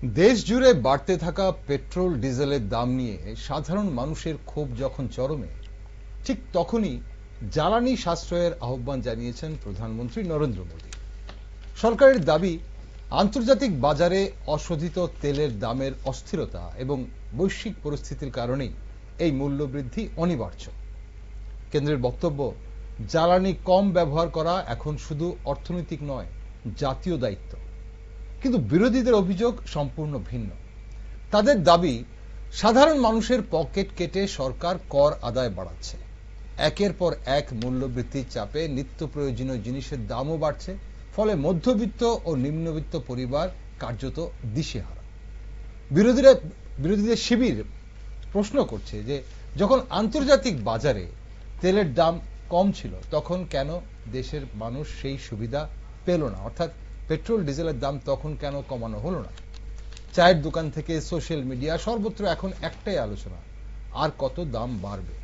দেশ জুড়ে বাড়তে থাকা পেট্রোল ডিজেলের দাম নিয়ে সাধারণ মানুষের ক্ষোভ যখন চরমে, ঠিক তখনই জ্বালানি সাশ্রয়ের আহ্বান জানিয়েছেন প্রধানমন্ত্রী নরেন্দ্র মোদী। সরকারের দাবি, আন্তর্জাতিক বাজারে অশোধিত তেলের দামের অস্থিরতা এবং বৈশ্বিক পরিস্থিতির কারণেই এই মূল্যবৃদ্ধি অনিবার্য। কেন্দ্রের বক্তব্য, জ্বালানি কম ব্যবহার করা এখন শুধু অর্থনৈতিক নয়, জাতীয় দায়িত্ব। কিন্তু বিরোধীদের অভিযোগ সম্পূর্ণ ভিন্ন। তাদের দাবি, সাধারণ মানুষের পকেট কেটে সরকার কর আদায় বাড়াচ্ছে। একের পর এক মূল্যবৃদ্ধির চাপে নিত্য প্রয়োজনীয় জিনিসের দামও বাড়ছে, ফলে মধ্যবিত্ত ও নিম্নবিত্ত পরিবার কার্যত দিশেহারা। বিরোধীদের শিবির প্রশ্ন করছে যে যখন আন্তর্জাতিক বাজারে তেলের দাম কম ছিল, তখন কেন দেশের মানুষ সেই সুবিধা পেল না? অর্থাৎ পেট্রোল ডিজেলের দাম তখন কেন কমানো হলো না? চায়ের দোকান থেকে সোশ্যাল মিডিয়া, সর্বত্র এখন একটাই আলোচনা, আর কত দাম বাড়বে।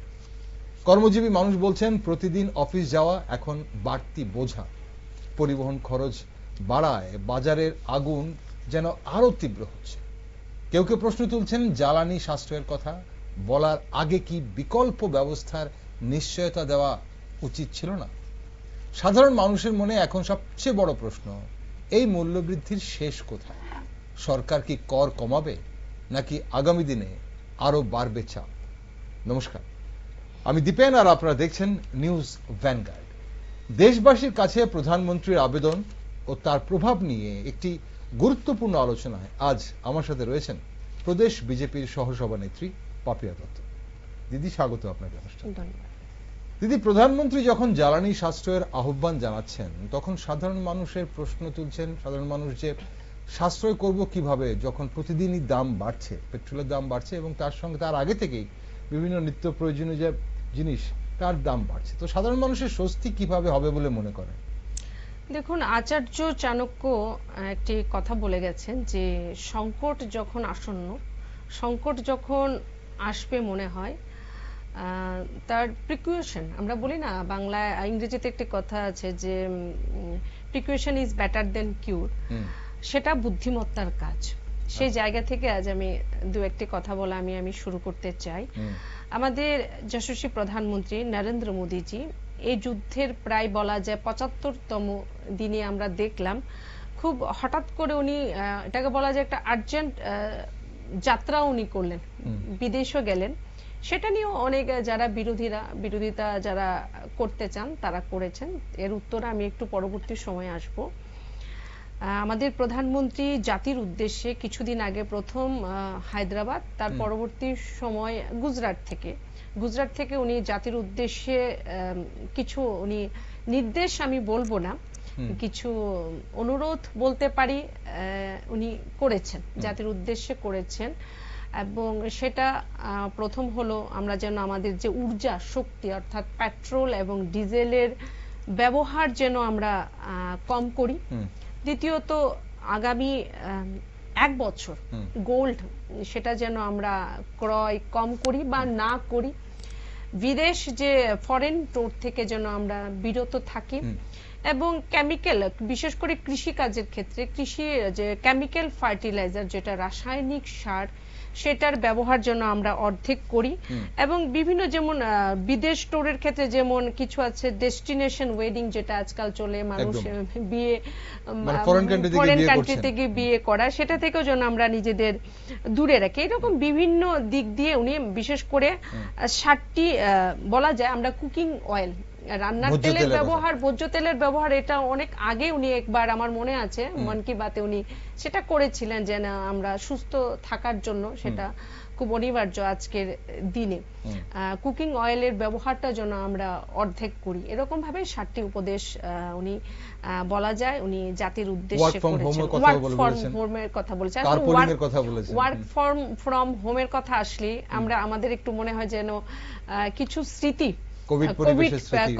কর্মজীবী মানুষ বলছেন, প্রতিদিন অফিস যাওয়া এখন বাড়তি বোঝা। পরিবহন খরচ বাড়ায় বাজারের আগুন যেন আরো তীব্র হচ্ছে। কেউ কেউ প্রশ্ন তুলছেন, জ্বালানি সাশ্রয়ের কথা বলার আগে কি বিকল্প ব্যবস্থার নিশ্চয়তা দেওয়া উচিত ছিল না? সাধারণ মানুষের মনে এখন সবচেয়ে বড় প্রশ্ন, এই মূল্যবৃদ্ধির শেষ কোথায়? সরকার কি কর কমাবে, নাকি আগামী দিনে আরো বাড়বে চাপ? নমস্কার, আমি দীপেন, আর আপনারা দেখছেন নিউজ ভ্যানগার্ড। দেশবাসীর কাছে প্রধানমন্ত্রীর আবেদন ও তার প্রভাব নিয়ে একটি গুরুত্বপূর্ণ আলোচনায় আজ আমার সাথে রয়েছেন প্রদেশ বিজেপির সহসভানেত্রী পাপিয়া দত্ত। দিদি, স্বাগত আপনাকে অনুষ্ঠানে। দিদি, প্রধানমন্ত্রী যখন জ্বালানি সাশ্রয়ের আহ্বান জানাচ্ছেন, তখন সাধারণ মানুষের প্রশ্ন তুলছেন, সাধারণ মানুষ যে সাশ্রয় করব কিভাবে, যখন প্রতিদিনই দাম বাড়ছে, পেট্রোলের দাম বাড়ছে এবং তার সঙ্গে তার আগে থেকেই বিভিন্ন নিত্য প্রয়োজনীয় যে জিনিস তার দাম বাড়ছে। তো সাধারণ মানুষের স্বস্তি কিভাবে হবে বলে মনে করেন? দেখুন, আচার্য চাণক্য একটি কথা বলে গেছেন যে সংকট যখন আসন্ন, সংকট যখন আসবে মনে হয়, তার প্রিকুয়েশন, আমরা বলি না বাংলায়, ইংরেজিতে একটি কথা আছে যে প্রিকুয়েশন ইজ বেটার দেন কিউর, সেটা বুদ্ধিমত্তার কাজ। সেই জায়গা থেকে আজ আমি দু একটি কথা বলা আমি শুরু করতে চাই। আমাদের যশস্বী প্রধানমন্ত্রী নরেন্দ্র মোদীজি এই যুদ্ধের প্রায় বলা যায় ৭৫তম দিনে আমরা দেখলাম খুব হঠাৎ করে উনি, এটাকে বলা যায় একটা আর্জেন্ট যাত্রা উনি করলেন, বিদেশও গেলেন। সেটা নিয়েও অনেক যারা বিরোধিতা যারা করতে চান তারা করেছেন। এর উত্তরে আমি একটু পরবর্তী সময়ে আসব। আমাদের প্রধানমন্ত্রী জাতির উদ্দেশ্যে কিছুদিন আগে প্রথম হায়দ্রাবাদ, তার পরবর্তী সময় গুজরাট থেকে উনি জাতির উদ্দেশ্যে কিছু উনি নির্দেশ আমি বলবো না, কিছু অনুরোধ বলতে পারি, উনি করেছেন, জাতির উদ্দেশ্যে করেছেন। এবং সেটা প্রথম হলো, আমরা যেন আমাদের যে ঊর্জা শক্তি অর্থাৎ পেট্রোল এবং ডিজেলের ব্যবহার যেন আমরা কম করি। দ্বিতীয়ত, আগামী 1 বছর গোল্ড সেটা যেন আমরা ক্রয় কম করি বা না করি। বিদেশ যে ফরেন টোর থেকে যেন আমরা বিরত থাকি। এবং কেমিক্যাল, বিশেষ করে কৃষি কাজের ক্ষেত্রে কৃষি যে কেমিক্যাল ফার্টিলাইজার, যেটা রাসায়নিক সার, সেটার ব্যবহার যেন আমরা অর্ধেক করি। এবং বিভিন্ন যেমন বিদেশ টোরের ক্ষেত্রে যেমন কিছু আছে ডেস্টিনেশন ওয়েডিং, যেটা আজকাল চলে, মানুষ বিয়ে ফরেন কান্ট্রিতে গিয়ে বিয়ে করা, সেটা থেকেও যেন আমরা নিজেদের দূরে রাখি। এরকম বিভিন্ন দিক দিয়ে উনি বিশেষ করে 60টি বলা যায়, আমরা কুকিং অয়েল, রান্নার তেলের ব্যবহার, ভোজ্য তেলের ব্যবহার, এটা অনেক আগে উনি একবার আমার মনে আছে মন কি বাতে উনি সেটা করেছিলেন যে না, আমরা সুস্থ থাকার জন্য সেটা খুব অনিবার্য আজকের দিনে। কুকিং অয়েলের ব্যবহারটা যেন আমরা অর্ধেক করি, এরকম ভাবে 60টি উপদেশ উনি বলা যায় উনি জাতির উদ্দেশ্যে করেছেন। ওয়ার্ক ফ্রম হোমের কথা বলেছেন। ওয়ার্ক ফ্রম হোমের কথা আসলে আমরা, আমাদের একটু মনে হয় যেন কিছু স্মৃতি,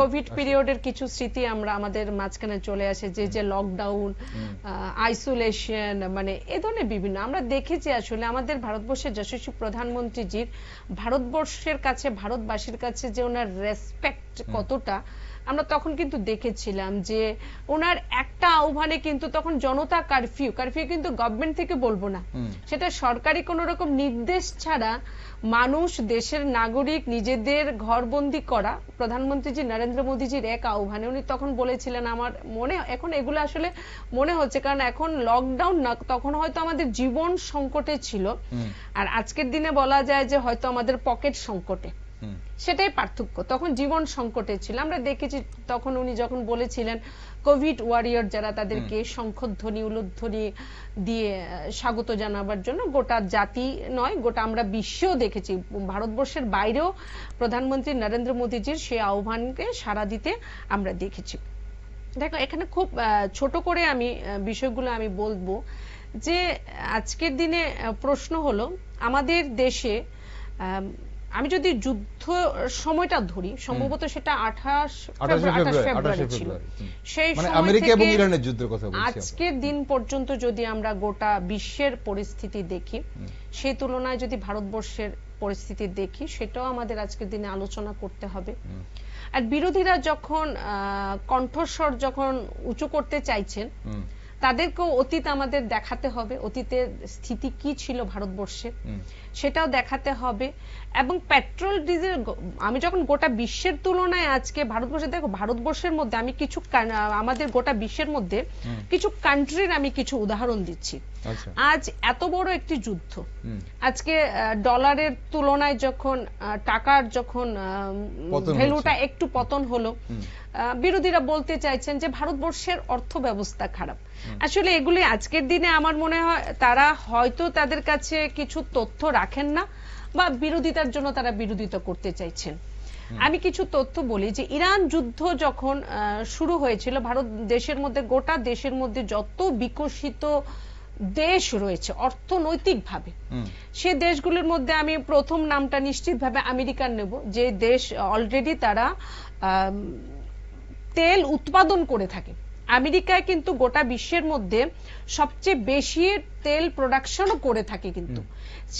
কোভিড পিরিয়ডের কিছু স্মৃতি আমরা আমাদের মাঝখানে চলে আসে, যে লকডাউন, আইসোলেশন, মানে এ ধরনের বিভিন্ন আমরা দেখেছি। আসলে আমাদের ভারতবর্ষের যশস্বী প্রধানমন্ত্রীজির ভারতবর্ষের কাছে, ভারতবাসীর কাছে যে ওনার রেসপেক্ট কতটা, আমরা তখন কিন্তু দেখেছিলাম যে ওনার একটা আহ্বানে কিন্তু তখন জনতা কারফিউ কিন্তু গভর্নমেন্ট থেকে বলবো না, সেটা সরকারি কোন রকম নির্দেশ ছাড়া মানুষ, দেশের নাগরিক নিজেদের ঘরবন্দি করা প্রধানমন্ত্রী নরেন্দ্র মোদীজির এক আহ্বানে উনি তখন বলেছিলেন। আমার মনে এখন এগুলো আসলে মনে হচ্ছে, কারণ এখন লকডাউন না, তখন হয়তো আমাদের জীবন সংকটে ছিল, আর আজকের দিনে বলা যায় যে হয়তো আমাদের পকেট সংকটে, সেটাই পার্থক্য। তখন জীবন সংকটে ছিল। আমরা দেখেছি তখন উনি যখন বলেছিলেন কোভিড ওয়ারিয়র যারা, তাদেরকে শঙ্খধ্বনি উলুধ্বনি দিয়ে স্বাগত জানাবার জন্য গোটা জাতি নয়, গোটা আমরা বিশ্বেও দেখেছি, ভারতবর্ষের বাইরেও প্রধানমন্ত্রী নরেন্দ্র মোদীজির সেই আহ্বানকে সাড়া দিতে আমরা দেখেছি। দেখো এখানে খুব ছোট করে আমি বিষয়গুলো আমি বলবো যে আজকের দিনে প্রশ্ন হলো আমাদের দেশে, আমি যদি যুদ্ধ সময়টা ধরি, সম্ভবত সেটা 28 ফেব্রুয়ারি ছিল, সেই সময় থেকে আজকের দিন পর্যন্ত যদি আমরা গোটা বিশ্বের পরিস্থিতি দেখি, সেই তুলনায় যদি ভারতবর্ষের পরিস্থিতি দেখি, সেটাও আমাদের আজকের দিনে আলোচনা করতে হবে। আর বিরোধীরা যখন কণ্ঠস্বর যখন উঁচু করতে চাইছেন, তাদেরকেও অতীত আমাদের দেখাতে হবে, অতীতের স্থিতি কি ছিল ভারতবর্ষে সেটাও দেখাতে হবে। এবং পেট্রোল ডিজেল, আমি যখন গোটা বিশ্বের তুলনায় আজকে ভারতবর্ষে, দেখো ভারতবর্ষের মধ্যে আমি কিছু, আমাদের গোটা বিশ্বের মধ্যে কিছু কান্ট্রির আমি কিছু উদাহরণ দিচ্ছি। আজ এত বড় একটি যুদ্ধ, আজকে ডলারের তুলনায় যখন টাকার যখন ভ্যালুটা একটু পতন হলো, বিরোধীরা বলতে চাইছেন যে ভারতবর্ষের অর্থ ব্যবস্থা খারাপ। আসলে এগুলি আজকের দিনে আমার মনে হয় তারা হয়তো তাদের কাছে কিছু তথ্য রাখেন না, বা বিরোধিতার জন্য তারা বিরোধিতা করতে চাইছেন। আমি কিছু তথ্য বলি যে ইরান যুদ্ধ যখন শুরু হয়েছিল, ভারত দেশের মধ্যে, গোটা দেশের মধ্যে যত বিকশিত দেশ রয়েছে অর্থনৈতিকভাবে, সেই দেশগুলোর মধ্যে আমি প্রথম নামটা নিশ্চিতভাবে আমেরিকার নেব, যে দেশ অলরেডি তারা তেল উৎপাদন করে থাকে। আমেরিকায় কিন্তু গোটা বিশ্বের মধ্যে সবচেয়ে বেশি তেল প্রোডাকশনও করে থাকে। কিন্তু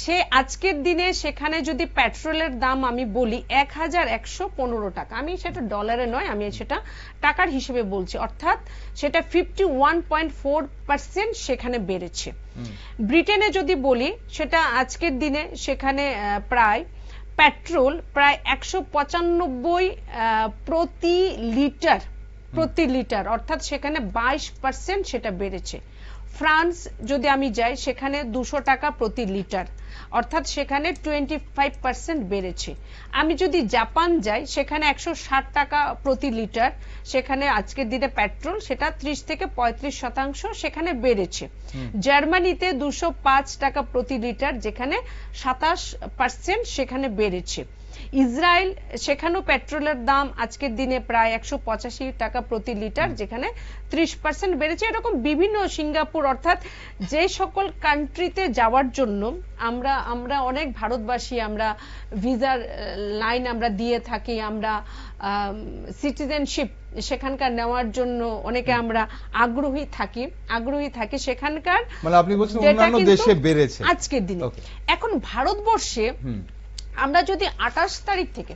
সে আজকের দিনে সেখানে যদি পেট্রোলের দাম আমি বলি 1115 টাকা, আমি সেটা ডলারে নয়, আমি সেটা টাকার হিসেবে বলছি, অর্থাৎ সেটা 51.4% সেখানে বেড়েছে। ব্রিটেনে যদি বলি, সেটা আজকের দিনে সেখানে প্রায় পেট্রোল প্রায় 195 প্রতি লিটার, অর্থাৎ সেখানে 22% সেটা বেড়েছে। ফ্রান্স যদি আমি যাই, সেখানে 200 টাকা প্রতি লিটার, অর্থাৎ সেখানে 25% বেড়েছে। আমি যদি জাপান যাই, সেখানে 160 টাকা প্রতি লিটার, সেখানে আজকের দিনে পেট্রোল সেটা 30 থেকে 35% সেখানে বেড়েছে। জার্মানিতে 205 টাকা প্রতি লিটার, যেখানে 27% সেখানে বেড়েছে। ইসরায়েল, সেখানেও পেট্রোলের দাম আজকের দিনে প্রায় 185 টাকা প্রতি লিটার, যেখানে 30% বেড়েছে। এরকম বিভিন্ন, সিঙ্গাপুর, অর্থাৎ যে সকল কান্ট্রিতে যাওয়ার জন্য আমরা অনেক ভারতবাসী আমরা ভিসার লাইন আমরা দিয়ে থাকি, আমরা সিটিজেনশিপ সেখানকার নেওয়ার জন্য অনেকে আমরা আগ্রহী থাকি সেখানকার, মানে আপনি বলছেন অন্যান্য দেশে বেড়েছে আজকের দিনে। এখন ভারতবর্ষে আমরা যদি 28 তারিখ থেকে,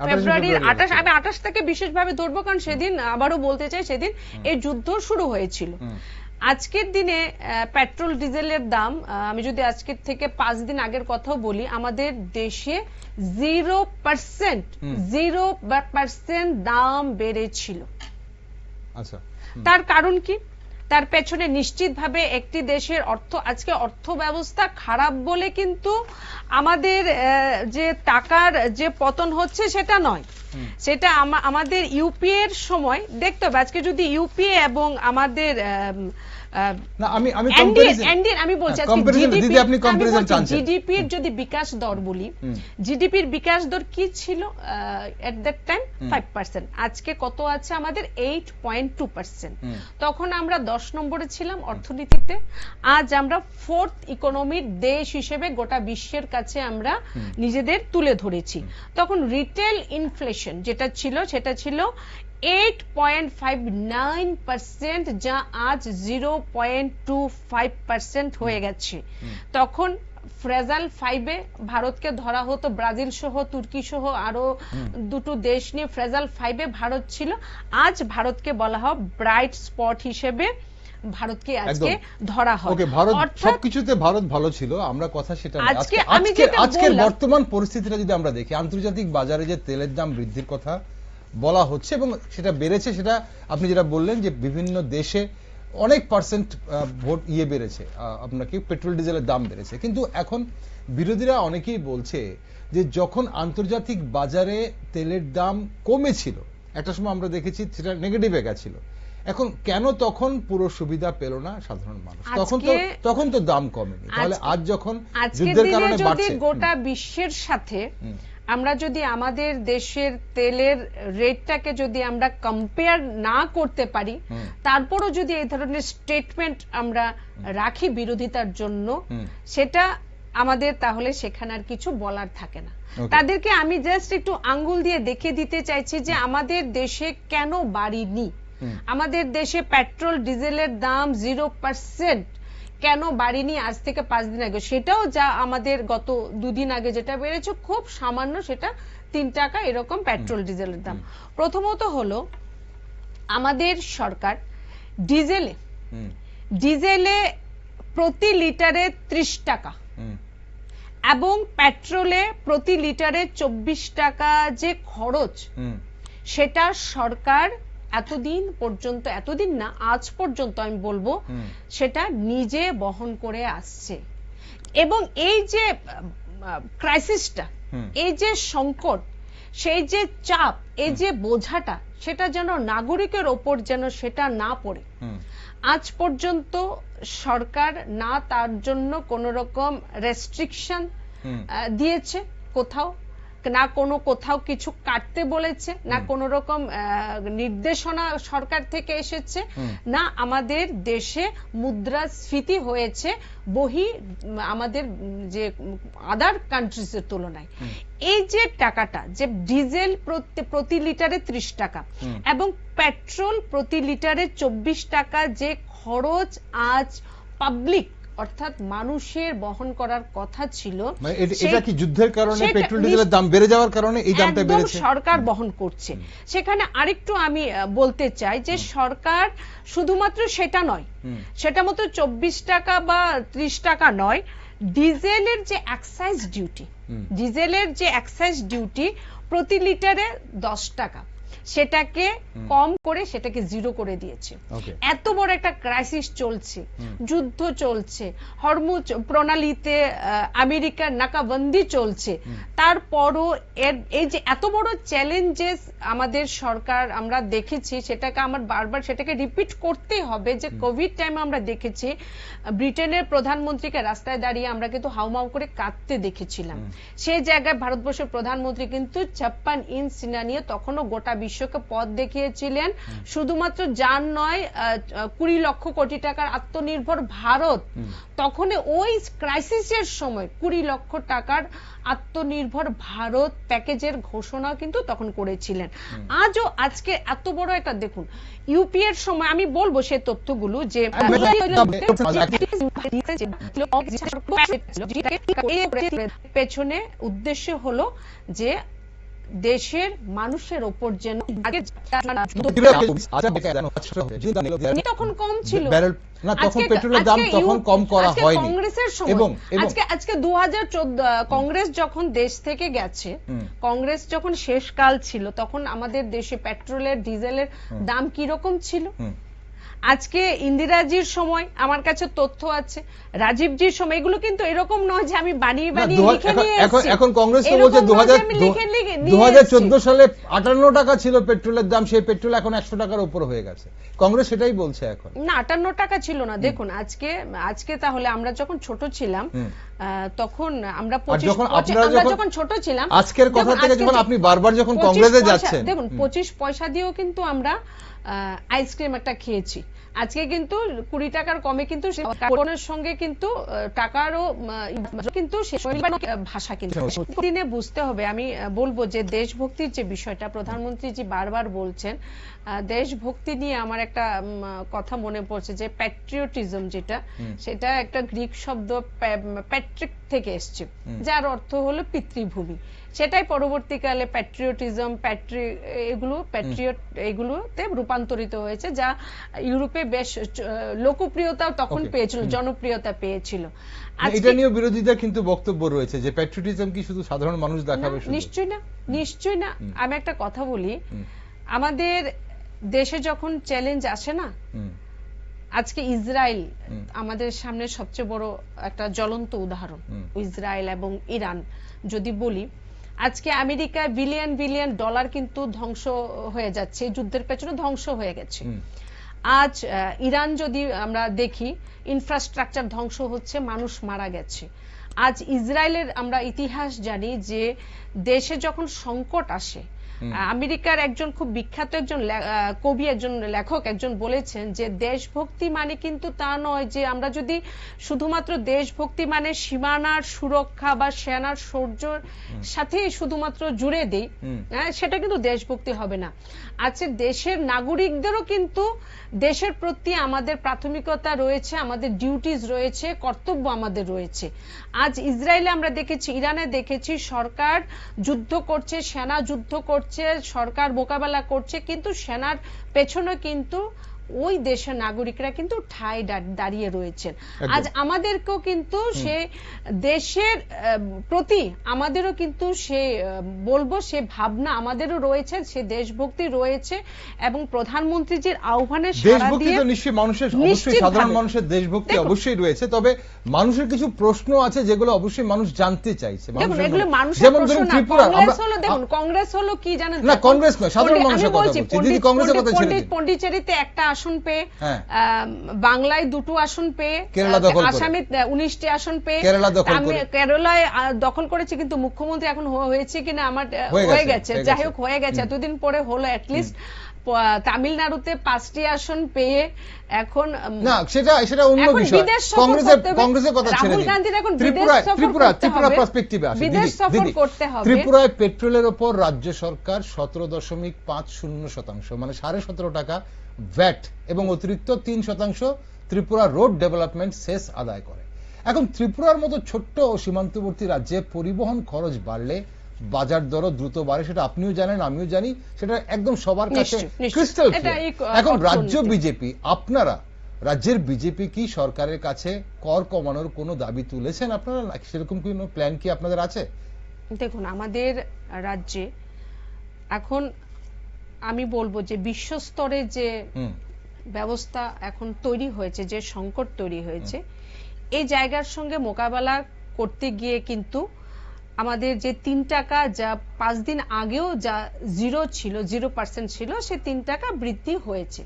ফেব্রুয়ারির 28, আমি 28 থেকে বিশেষভাবে ধরবো, কারণ সেদিন আবারও বলতে চাই সেদিন এই যুদ্ধ শুরু হয়েছিল। আজকের দিনে পেট্রোল ডিজেলের দাম, আমি যদি আজকের থেকে 5 দিন আগের কথাও বলি, আমাদের দেশে 0% দাম বেড়েছিল। আচ্ছা, তার কারণ কি? তার পেছনে নিশ্চিতভাবে একটি দেশের আজকে অর্থ ব্যবস্থা খারাপ বলে কিন্তু আমাদের যে টাকার যে পতন হচ্ছে সেটা নয়, সেটা আমাদের ইউপিএ এর সময় দেখতে হবে। আজকে যদি ইউপিএ এবং আমাদের জিডিপির যদি বিকাশ দর বলি, জিডিপির বিকাশ দর কি ছিল এট দ্যাট টাইম? 5%। আজকে কত আছে আমাদের? 8.2%। তখন আমরা 10 নম্বরে ছিলাম অর্থনীতিতে, আজ আমরা 4th ইকোনমির দেশ হিসেবে গোটা বিশ্বের কাছে আমরা নিজেদের তুলে ধরেছি। তখন রিটেল ইনফ্লেশন যেটা ছিল, সেটা ছিল 8.59%, যা আজ 0.25% হয়ে গেছে। তখন ফ্রেজাল 5-এ ভারতকে ধরা হতো, ব্রাজিল সহ তুর্কি সহ আরো দুটো দেশ নিয়ে ফ্রেজাল 5-এ ভারত ছিল। আজ ভারতকে বলা হয় ব্রাইট স্পট হিসেবে ভারতকে আজকে ধরা হয়। ওকে, ভারত সবকিছুতে ভারত ভালো ছিল, আমরা কথা সেটা না। আজকের বর্তমান পরিস্থিতিটা যদি আমরা দেখি, আন্তর্জাতিক বাজারে যে তেলের দাম বৃদ্ধির কথা বলা হচ্ছে এবং সেটা বেড়েছে, সেটা আপনি যেটা বললেন যে বিভিন্ন দেশে অনেক পার্সেন্ট ভোট বেড়েছে, আপনাকে পেট্রোল ডিজেলের দাম বেড়েছে। কিন্তু এখন বিরোধীরা অনেকেই বলছে যে যখন আন্তর্জাতিক বাজারে তেলের দাম কমেছিল, একটা সময় আমরা দেখেছি সেটা নেগেটিভে গেছিল, এখন কেন তখন পুরো সুবিধা পেল না সাধারণ মানুষ? তখন তো দাম কমেনি, তাহলে আজ যখন যুদ্ধের কারণে বাড়ছে, গোটা বিশ্বের সাথে আমরা যদি আমাদের দেশের তেলের রেটটাকে যদি আমরা কম্পেয়ার না করতে পারি, তারপরও যদি এই ধরনের স্টেটমেন্ট আমরা রাখি বিরোধিতার জন্য, সেটা আমাদের তাহলে সেখানে আর কিছু বলার থাকে না। তাদেরকে আমি জাস্ট একটু আঙ্গুল দিয়ে দেখিয়ে দিতে চাইছি যে আমাদের দেশে কেন বাড়েনি, আমাদের দেশে পেট্রোল ডিজেলের দাম 0% কেন বাড়েনি আজ থেকে 5 দিন আগে। সেটাও যা আমাদের গত 2 দিন আগে যেটা বেড়েছে খুব সামান্য, সেটা 3 টাকা এরকম পেট্রোল ডিজেলের দাম। প্রথমত হলো আমাদের সরকার ডিজেলে প্রতি লিটারে 30 টাকা এবং পেট্রোলে প্রতি লিটারে 24 টাকা যে খরচ, সেটা সরকার এতদিন পর্যন্ত, এতদিন না আজ পর্যন্ত আমি বলবো, সেটা নিজে বহন করে আসছে। এবং এই যে ক্রাইসিসটা, এই যে সংকট, সেই যে চাপ, এই যে বোঝাটা, সেটা যেন নাগরিকের ওপর যেন সেটা না পড়ে, আজ পর্যন্ত সরকার না তার জন্য কোন রকম রেস্ট্রিকশন দিয়েছে, কোথাও কিছু কাটতে বলেছে, না কোন রকম নির্দেশনা সরকার থেকে এসেছে, না আমাদের দেশে মুদ্রাস্ফীতি হয়েছে আমাদের যে আদার কান্ট্রিজের তুলনায়। এই যে টাকাটা, যে ডিজেল প্রতি লিটারে 30 টাকা এবং পেট্রোল প্রতি লিটারে 24 টাকা যে খরচ আজ পাবলিক অর্থাৎ মানুষের বহন করার কথা ছিল, এটা কি যুদ্ধের কারণে পেট্রোল ডিজেলের দাম বেড়ে যাওয়ার কারণে এই দামটা বেড়েছে? সরকার বহন করছে। সেখানে আরেকটু আমি বলতে চাই যে সরকার শুধুমাত্র সেটা নয়, সেটা মতো 24 টাকা বা 30 টাকা নয়, ডিজেলের যে এক্সাইজ ডিউটি প্রতি লিটারে 10 টাকা, সেটাকে কম করে সেটাকে 0 করে দিয়েছে। এত বড় একটা ক্রাইসিস চলছে, যুদ্ধ চলছে, হরমুজ প্রণালীতে আমেরিকার নাকাবন্দি চলছে, তারপরও এই যে এত বড় চ্যালেঞ্জেস আমাদের সরকার আমরা দেখেছি, সেটাকে আমার বারবার সেটাকে রিপিট করতেই হবে যে কোভিড টাইমে আমরা দেখেছি ব্রিটেনের প্রধানমন্ত্রীকে রাস্তায় দাঁড়িয়ে আমরা কিন্তু হাউমাউ করে কাঁদতে দেখেছিলাম। সেই জায়গায় ভারতবর্ষের প্রধানমন্ত্রী কিন্তু 56 ইঞ্চ সিনা নিয়ে তখনও গোটা বিশ্বকে পথ দেখিয়েছিলেন। শুধুমাত্র যান নয়, 20 লক্ষ কোটি টাকার আত্মনির্ভর ভারত, তখন ওই ক্রাইসিসের সময় 20 লক্ষ টাকার আত্মনির্ভর ভারত প্যাকেজের ঘোষণা কিন্তু তখন করেছিলেন। আজও আজকে এত বড় একটা, দেখুন ইউপি এর সময় আমি বলবো সেই তথ্যগুলো যে পেছনে উদ্দেশ্য হলো যে দেশের মানুষের ওপর যেন তখন কম ছিল না, তখন পেট্রোলের দাম তখন কম করা হয়নি কংগ্রেসের সময়। আজকে 2014 কংগ্রেস যখন দেশ থেকে গেছে, কংগ্রেস যখন শেষকাল ছিল, তখন আমাদের দেশে পেট্রোলের ডিজেলের দাম কি রকম ছিল? আজকে ইন্দিরাজির সময় আমার কাছে তথ্য আছে, রাজীবজির সময়, এগুলো কিন্তু এরকম নয় যে আমি বানিয়ে লিখে নিয়ে এসেছি। এখন কংগ্রেস তো বলছে 2014 সালে 58 টাকা ছিল পেট্রোলের দাম, সেই পেট্রোল এখন 100 টাকার উপর হয়ে গেছে। কংগ্রেস সেটাই বলছে এখন। না, 58 টাকা ছিল না। দেখুন আজকে তাহলে আমরা যখন ছোট ছিলাম, তখন আমরা যখন ছোট ছিলাম, আজকের কথা থেকে যখন আপনি বারবার যখন কংগ্রেসে যাচ্ছেন, দেখুন 25 পয়সা দিয়েও কিন্তু আমরা আইসক্রিম একটা খেয়েছি। আজকে কিন্তু 20 টাকার কমে কিন্তু কার্বনের সঙ্গে কিন্তু টাকারও কিন্তু ভাষা কিন্তু দিনে বুঝতে হবে। আমি বলবো যে দেশভক্তির যে বিষয়টা প্রধানমন্ত্রী জি বারবার বলছেন, দেশভক্তি নিয়ে আমার একটা কথা মনে পড়ছে যে প্যাট্রিয়টিজম যেটা, সেটা একটা গ্রিক শব্দ প্যাট্রিক থেকে এসছে, যার অর্থ হলো পিতৃভূমি। সেটাই পরবর্তীকালে প্যাট্রিয়টিজম এগুলোতে রূপান্তরিত হয়েছে, যা ইউরোপে বেশ লোকপ্রিয়তাও তখন পেয়েছিল, জনপ্রিয়তা পেয়েছিল। এটা নিয়ে বিরোধীদের কিন্তু বক্তব্য রয়েছে যে প্যাট্রিয়টিজম কি শুধু সাধারণ মানুষ দেখাবে? নিশ্চয়ই না। আমি একটা কথা বলি, আমাদের দেশে যখন চ্যালেঞ্জ আসে না, আজকে ইসরায়েল আমাদের সামনে সবচেয়ে বড় একটা জ্বলন্ত উদাহরণ। ইসরায়েল এবং ইরান যদি বলি, আজকে আমেরিকা বিলিয়ন বিলিয়ন ডলার কিন্তু ধ্বংস হয়ে যাচ্ছে, যুদ্ধের পেছনে ধ্বংস হয়ে গেছে। আজ ইরান যদি আমরা দেখি, ইনফ্রাস্ট্রাকচার ধ্বংস হচ্ছে, মানুষ মারা গেছে। আজ ইসরায়েলের আমরা ইতিহাস জানি যে দেশে যখন সংকট আসে, আমেরিকার একজন খুব বিখ্যাত একজন কবি, একজন লেখক একজন বলেছেন যে দেশভক্তি মানে কিন্তু তা নয় যে আমরা যদি শুধুমাত্র দেশভক্তি মানে সীমানার সুরক্ষা বা সেনার শৌর্যের সাথে শুধুমাত্র জুড়ে দেই, সেটা কিন্তু দেশভক্তি হবে না। আজকে দেশের নাগরিকদেরও কিন্তু দেশের প্রতি আমাদের প্রাথমিকতা রয়েছে, আমাদের ডিউটিজ রয়েছে, কর্তব্য আমাদের রয়েছে। আজ ইসরায়েলে আমরা দেখেছি, ইরানে দেখেছি, সরকার যুদ্ধ করছে, সেনা যুদ্ধ করছে, সরকার মোকাবেলা করছে, কিন্তু সেনার পেছনে কিন্তু ওই দেশের নাগরিকরা কিন্তু ঠায় দাঁড়িয়ে রয়েছেন। আজ আমাদেরকেও কিন্তু সে দেশের প্রতি আমাদেরও কিন্তু সে বলবো সে ভাবনা আমাদেরও রয়েছে, সে দেশভক্তি রয়েছে। এবং প্রধানমন্ত্রীজির আহ্বানে সাড়া দিয়ে নিশ্চয়ই মানুষের, অবশ্যই সাধারণ মানুষের দেশভক্তি অবশ্যই রয়েছে, তবে মানুষের কিছু প্রশ্ন আছে যেগুলো অবশ্যই মানুষ জানতে চাইছে। এগুলো মানুষের প্রশ্ন না, কংগ্রেস হলো, দেখুন কংগ্রেস হলো কি জানেন না, কংগ্রেস নয়, সাধারণ মানুষের কথা বলছি। দিদি কংগ্রেসের কথা ছেড়ে দিন। পন্ডিচেরিতে একটা আসন পেয়ে, বাংলায় 2টো আসন পেয়ে, আসামে 19টি আসন পেয়ে, কেরালায় দখল করেছে, কিন্তু মুখ্যমন্ত্রী এখন হয়েছে কিনা আমার হয়ে গেছে, যাই হোক হয়ে গেছে, এতদিন পরে হলো। অ্যাটলিস্ট তামিলনাড়ুতে 5টি আসন পেয়ে এখন না, সেটা অন্য বিষয়। কংগ্রেসের কথা ছেড়ে দিন। রাহুল গান্ধীর এখন ত্রিপুরা পার্সপেক্টিভে আসে। বিদেশ সফর করতে হবে। ত্রিপুরায় পেট্রোলের উপর রাজ্য সরকার 17.50%, মানে 17.5 টাকা ভ্যাট এবং অতিরিক্ত 3% ত্রিপুরা রোড ডেভেলপমেন্ট সেস আদায় করে। এখন ত্রিপুরার মতো ছোট্ট ও সীমান্তবর্তী রাজ্যে পরিবহন খরচ বাড়লে বাজার দরও দ্রুত বাড়ে, সেটা আপনিও জানেন, আমিও জানি, সেটা একদম সবার কাছে ক্রিস্টাল ক্লিয়ার। এখন রাজ্য বিজেপি, আপনারা রাজ্যের বিজেপি কি সরকারের কাছে কর কমানোর কোনো দাবি তুলেছেন আপনারা? সেরকম কোনো প্ল্যান কি আপনাদের আছে? দেখুন, আমাদের রাজ্যে এখন আমি বলবো যে বিশ্বস্তরে যে ব্যবস্থা এখন তৈরি হয়েছে, যে সংকট তৈরি হয়েছে, এই জায়গার সঙ্গে মোকাবেলা করতে গিয়ে কিন্তু আমাদের যে 3 টাকা, যা 5 দিন আগেও যা 0% ছিল, সে 3 টাকা বৃদ্ধি হয়েছে,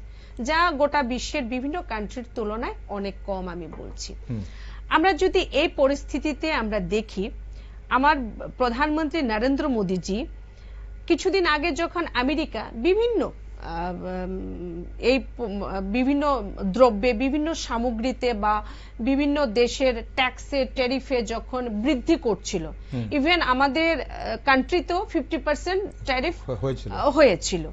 যা গোটা বিশ্বের বিভিন্ন কান্ট্রির তুলনায় অনেক কম। আমি বলছি, আমরা যদি এই পরিস্থিতিতে আমরা দেখি, আমার প্রধানমন্ত্রী নরেন্দ্র মোদীজি কিছুদিন আগে যখন আমেরিকা বিভিন্ন দ্রব্যে, বিভিন্ন সামগ্রীতে বা বিভিন্ন দেশের ট্যাক্সে, ট্যারিফে যখন বৃদ্ধি করছিল, ইভেন আমাদের কান্ট্রিতেও 50% ট্যারিফ হয়েছিল,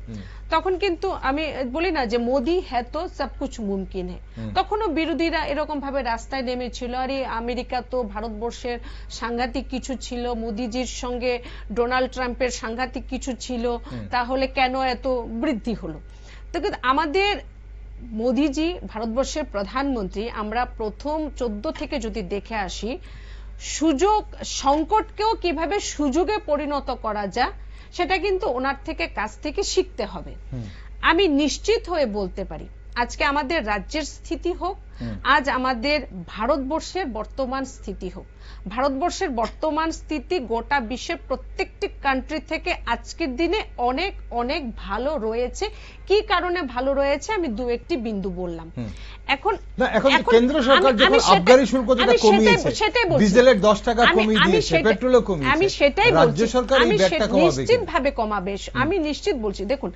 তখন কিন্তু আমি বলি না যে মোদি হ্যাঁ তো সব কুছ মুমকিন হ্যাঁ, তখনও বিরোধীরা এরকম ভাবে রাস্তায় নেমেছিল, আরে আমেরিকা তো ভারতবর্ষের সাংঘাতিক কিছু ছিল, মোদিজির সঙ্গে ডোনাল্ড ট্রাম্পের সাংঘাতিক কিছু ছিল, তাহলে কেন এত বৃদ্ধি হলো? তো আমাদের মোদিজি ভারতবর্ষের প্রধানমন্ত্রী, আমরা প্রথম 14 থেকে যদি দেখে আসি, সংকটকেও কিভাবে সুযোগে পরিণত করা যায় সেটা কিন্তু ওনার কাছ থেকে শিখতে হবে। আমি নিশ্চিত হয়ে বলতে পারি, আজকে আমাদের রাজ্যের স্থিতি হোক, আজ আমাদের ভারতবর্ষের বর্তমান স্থিতি হোক, ভারতবর্ষের বর্তমান স্থিতি গোটা বিশ্বের প্রত্যেকটি কান্ট্রি থেকে আজকের দিনে অনেক অনেক ভালো রয়েছে। কি কারণে ভালো রয়েছে আমি 2-1টি বিন্দু বললাম। এখন কেন্দ্র সরকার যখন আবগারি শুল্ক যেটা কমিয়েছে, ডিজেলের 10 টাকা কমিয়ে দিয়েছে, পেট্রোলও কমিয়েছে, আমি সেটাই বলছি, রাজ্য সরকার এই ব্যাটটা কমাবে, নিশ্চিতভাবে কমাবে। আমি নিশ্চিত বলছি, দেখুন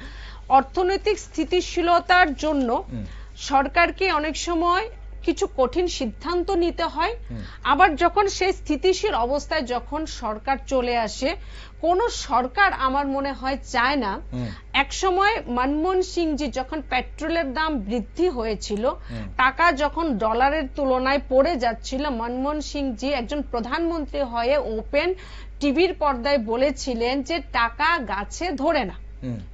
অর্থনৈতিক স্থিতিশীলতার জন্য সরকারকে অনেক সময় কিছু কঠিন সিদ্ধান্ত নিতে হয়, আবার যখন সেই স্থিতিশীল অবস্থায় যখন সরকার চলে আসে, কোন সরকার আমার মনে হয় চায় না এক সময় মনমোহন সিংজি যখন পেট্রোলের দাম বৃদ্ধি হয়েছিল, টাকা যখন ডলারের তুলনায় পড়ে যাচ্ছিল, মনমোহন সিংজি একজন প্রধানমন্ত্রী হয়ে ওপেন টিভির পর্দায় বলেছিলেন যে টাকা গাছে ধরে না।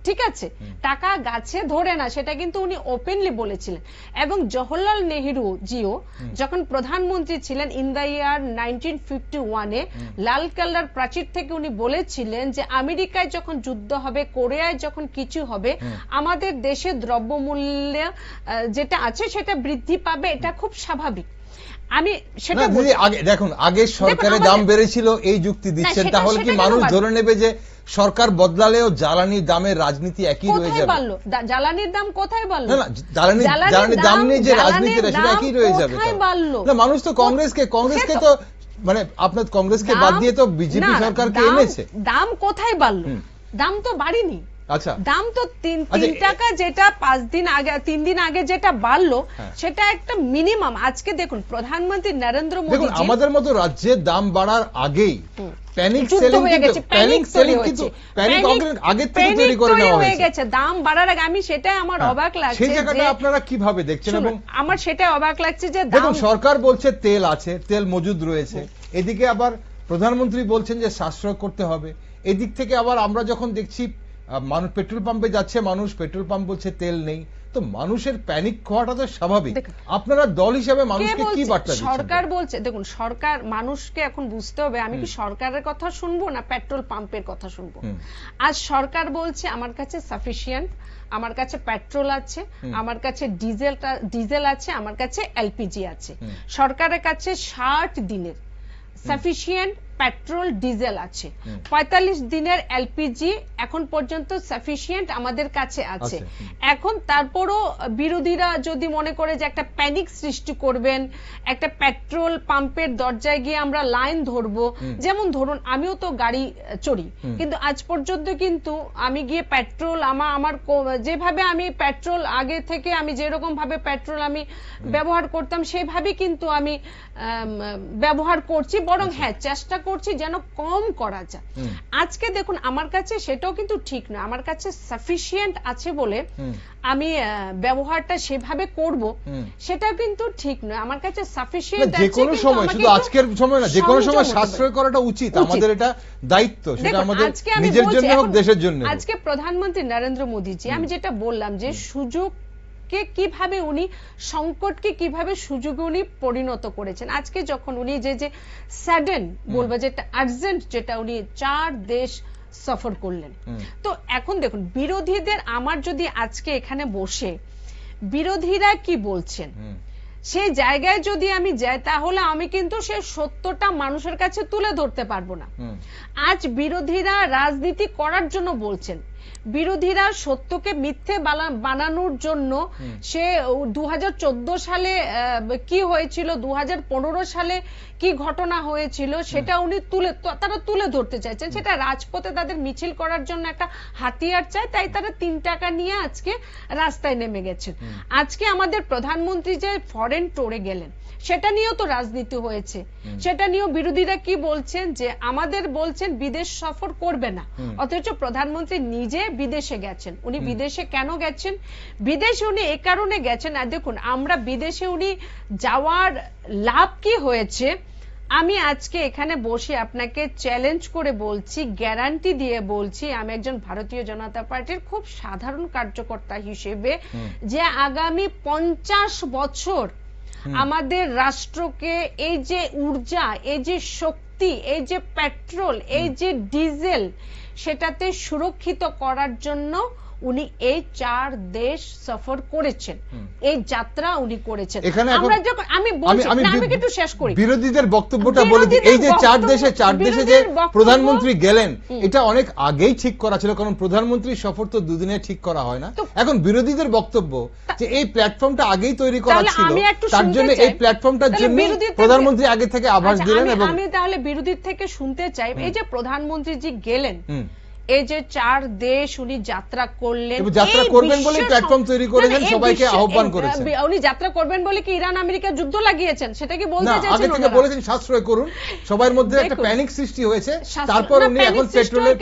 ঠিক আছে, টাকা গাছে ধরে না, সেটা কিন্তু উনি ওপেনলি বলেছিলেন। এবং জওহরলাল নেহেরু জিও যখন প্রধানমন্ত্রী ছিলেন ইন দ্য ইয়ার 1951-এ লালকেল্লার প্রাচীর থেকে উনি বলেছিলেন যে আমেরিকায় যখন যুদ্ধ হবে, কোরিয়ায় যখন কিছু হবে, আমাদের দেশে দ্রব্যমূল্য যেটা আছে সেটা বৃদ্ধি পাবে, এটা খুব স্বাভাবিক। আমি সেটা আগে দেখুন, আগে সরকারের দাম বেড়েছিল এই যুক্তি দিচ্ছেন, তাহলে কি মানুষ ধরে নেবে যে সরকার বদলালেও জ্বালানির দামের রাজনীতি একই রয়ে যাবে? জ্বালানির দাম কোথায় বাড়লো? না, জ্বালানির দাম নিয়ে যে রাজনীতিটা সেটা একই রয়ে যাবে। না, মানুষ তো কংগ্রেসকে তো মানে আপনার কংগ্রেসকে বাদ দিয়ে তো বিজেপি সরকারকে এনেছে। দাম কোথায় বাড়লো? দাম তো বাড়েনি। আচ্ছা, দাম তো 3 টাকা, যেটা 5 দিন আগে 3 দিন আগে যেটা বাড়লো সেটা একটা মিনিমাম। আজকে দেখুন প্রধানমন্ত্রী নরেন্দ্র মোদী, দেখুন আমাদের মতো রাজ্যে দাম বাড়ার আগেই প্যানিক সেলিং কিন্তু আগে থেকে তৈরি করে নেওয়া হয়েছে। দাম বাড়ার আগে আমি সেটাই আমার অবাক লাগছে, সেই জায়গাটা আপনারা কিভাবে দেখছেন? এবং আমার সেটাই অবাক লাগছে যে দেখুন সরকার বলছে তেল আছে, তেল মজুদ রয়েছে, এদিকে আবার প্রধানমন্ত্রী বলছেন যে সাশ্রয় করতে হবে, এদিক থেকে আবার আমরা যখন দেখছি মানুষ পেট্রোল পাম্পে যাচ্ছে, মানুষ পেট্রোল পাম্প বলছে তেল নেই, তো মানুষের প্যানিক হওয়াটা তো স্বাভাবিক। আপনারা দল হিসেবে মানুষকে কি বার্তা দিচ্ছেন? সরকার বলছে, দেখুন সরকার, মানুষকে এখন বুঝতে হবে আমি কি সরকারের কথা শুনবো না পেট্রোল পাম্পের কথা শুনবো। আজ সরকার বলছে আমার কাছে সাফিসিয়েন্ট, আমার কাছে পেট্রোল আছে, আমার কাছে ডিজেল আছে, আমার কাছে এলপিজি আছে। সরকারের কাছে 60 দিনের সাফিসিয়েন্ট পেট্রোল ডিজেল আছে, 45 দিনের এলপিজি এখন পর্যন্ত সাফিসিয়েন্ট আমাদের কাছে আছে। এখন তারপরও বিরোধীরা যদি মনে করে যে একটা প্যানিক সৃষ্টি করবেন, একটা পেট্রোল পাম্পের দরজায় গিয়ে আমরা লাইন ধরবো, যেমন ধরুন আমিও তো গাড়ি চড়ি, কিন্তু আজ পর্যন্ত কিন্তু আমি গিয়ে পেট্রোল আমার যেভাবে আমি পেট্রোল আগে থেকে আমি যেরকম ভাবে পেট্রোল আমি ব্যবহার করতাম সেভাবে কিন্তু আমি ব্যবহার করছি, বরং হ্যাঁ চেষ্টা করছি যেন কম করা যায়। আজকে দেখুন আমার কাছে সেটাও কিন্তু ঠিক না, আমার কাছে সাফিসিয়েন্ট আছে বলে আমি ব্যবহারটা সেভাবে করব, সেটা কিন্তু ঠিক নয়। আমার কাছে সাফিসিয়েন্ট আছে, যে কোনো সময়, শুধু আজকের সময় না, যে কোনো সময় সাশ্রয় করাটা উচিত, আমাদের এটা দায়িত্ব, সেটা আমাদের নিজের জন্য হোক দেশের জন্য। আজকে প্রধানমন্ত্রী নরেন্দ্র মোদীজি, আমি যেটা বললাম যে সুযোগ কে কিভাবে উনি সংকটকে কিভাবে সুযোগে উনি পরিণত করেছেন। আজকে যখন উনি যে সাডেন বলবো যেটা আর্জেন্ট, যেটা উনি 4 দেশ সফর করলেন, তো এখন দেখুন বিরোধীদের, আমার যদি আজকে এখানে বসে বিরোধীরা কি বলছেন সেই জায়গায় যদি আমি যাই, তাহলে আমি কিন্তু সেই সত্যটা মানুষের কাছে তুলে ধরতে পারবো না। আজ বিরোধীরা রাজনীতি করার জন্য বলছেন, বিরোধীরা সত্যকে মিথ্যে বানানোর জন্য, সে 2014 সালে কি হয়েছিল, 2015 সালে কি ঘটনা হয়েছিল সেটা উনি তারা তুলে ধরতে চাইছেন। সেটা রাজপথে তাদের মিছিল করার জন্য একটা হাতিয়ার চাই, তাই তারা 3 টাকা নিয়ে আজকে রাস্তায় নেমে গেছেন। আজকে আমাদের প্রধানমন্ত্রী যে ফরেন ট্যুরে গেলেন, সেটা নিয়েও তো রাজনীতি হয়েছে, সেটা নিয়েও বিরোধীরা কি বলছেন যে আমাদের বলছেন বিদেশ সফর করবে না, অথচ প্রধানমন্ত্রী নিজে বিদেশে গেছেন। উনি বিদেশে কেন গেছেন? বিদেশে উনি এই কারণে গেছেন, আর দেখুন আমরা বিদেশে উনি যাওয়ার লাভ কি হয়েছে আমি আজকে এখানে বসে আপনাকে চ্যালেঞ্জ করে বলছি, গ্যারান্টি দিয়ে বলছি, আমি একজন ভারতীয় জনতা পার্টির খুব সাধারণ কার্যকর্তা হিসেবে, যে আগামী 50 বছর আমাদের রাষ্ট্রকে এই যে ঊর্জা, এই যে শক্তি, এই যে পেট্রোল, এই যে ডিজেল, সেটাতে সুরক্ষিত করার জন্য উনি এই 4 দেশ সফর করেছেন, এই যাত্রা উনি করেছেন। আমরা যখন আমি বলছি, আমি একটু শেষ করি, বিরোধীদের বক্তব্যটা বলে দিই। এই যে 4 দেশে যে প্রধানমন্ত্রী গেলেন, এটা অনেক আগেই ঠিক করা ছিল, কারণ প্রধানমন্ত্রীর সফর তো দুদিনে ঠিক করা হয় না। এখন বিরোধীদের বক্তব্য যে এই প্ল্যাটফর্মটা আগেই তৈরি করা ছিল, তার জন্য এই প্ল্যাটফর্মটার জন্য প্রধানমন্ত্রী আগে থেকে আভাস দিলেন। এবং আমি তাহলে বিরোধীর থেকে শুনতে চাই, এই যে প্রধানমন্ত্রী জি গেলেন, এই যে 4 দেশ উনি যাত্রা করলেন, যাত্রা করবেন বলে প্ল্যাটফর্ম তৈরি করেছেন, সবাইকে আহ্বান করেছেন। উনি যাত্রা করবেন বলে কি ইরান আমেরিকা যুদ্ধ লাগিয়েছেন সেটা কি বলতে চাইছেন? আগে থেকে বলেছেন সাশ্রয় করুন, সবার মধ্যে একটা প্যানিক সৃষ্টি হয়েছে, তারপর উনি এখন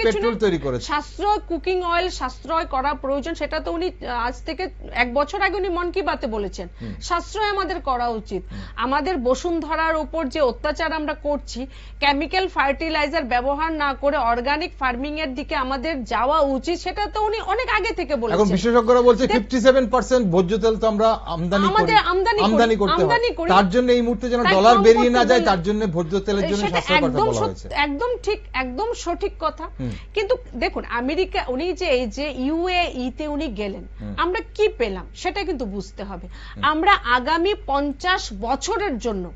পেট্রোল তৈরি করেছেন। সাশ্রয়, কুকিং অয়েল সাশ্রয় করা প্রয়োজন, সেটা তো উনি আজ থেকে 1 বছর আগে উনি মন কি বাতে বলেছেন। সাশ্রয় আমাদের করা উচিত। আমাদের বসুন্ধরার উপর যে অত্যাচার আমরা করছি, কেমিক্যাল ফার্টিলাইজার ব্যবহার না করে অর্গানিক ফার্মিং এর দিকে আমাদের যাওয়া উচিত, সেটা তো উনি অনেক আগে থেকে বলেছেন। এখন বিশেষজ্ঞরা বলছে 57% ভোজ্য তেল তো আমরা আমদানি করতে হয়, তার জন্য এই মুহূর্তে যেন ডলার বেরিয়ে না যায়, তার জন্য ভোজ্য তেলের জন্য সাশ্রয় করতে বলা হয়েছে। একদম ঠিক, একদম সঠিক কথা। কিন্তু দেখুন আমেরিকা, উনি যে এই যে ইউএই তে উনি গেলেন, আমরা কি পেলাম সেটা কিন্তু বুঝতে হবে। আমরা আগামী 50 বছরের জন্য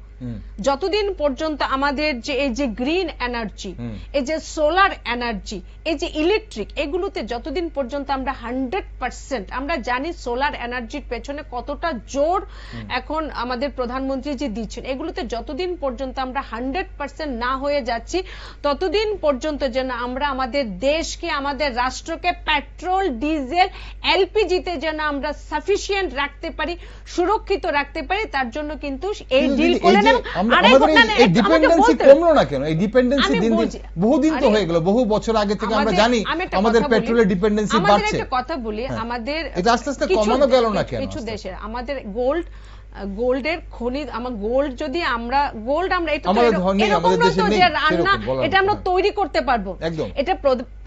যতদিন পর্যন্ত আমাদের যে এই যে গ্রিন এনার্জি, এই যে সোলার এনার্জি, এই যে ইলেকট্রিক, এগুলোতে যতদিন পর্যন্ত আমরা 100%, আমরা জানি সোলার এনার্জির পেছনে কতটা জোর এখন আমাদের প্রধানমন্ত্রী যে দিচ্ছেন, এগুলোতে যতদিন পর্যন্ত আমরা 100% না হয়ে যাচ্ছি, ততদিন পর্যন্ত যেন আমরা আমাদের দেশকে, আমাদের রাষ্ট্রকে পেট্রোল, ডিজেল, এলপিজিতে যেন আমরা সাফিসিয়েন্ট রাখতে পারি, সুরক্ষিত রাখতে পারি, তার জন্য কিন্তু এই ডিল করলেন। বহুদিন তো হয়ে গেল, বহু বছর আগে থেকে আমরা জানি আমাদের পেট্রোলের ডিপেন্ডেন্সি বাড়ছে। একটা কথা বলি, আমাদের এটা আস্তে আস্তে কমানো গেল না কেন? কিছু দেশের আমাদের গোল্ডের খনি, আমার গোল্ড যদি আমরা এটা আমরা তৈরি করতে পারবো। এটা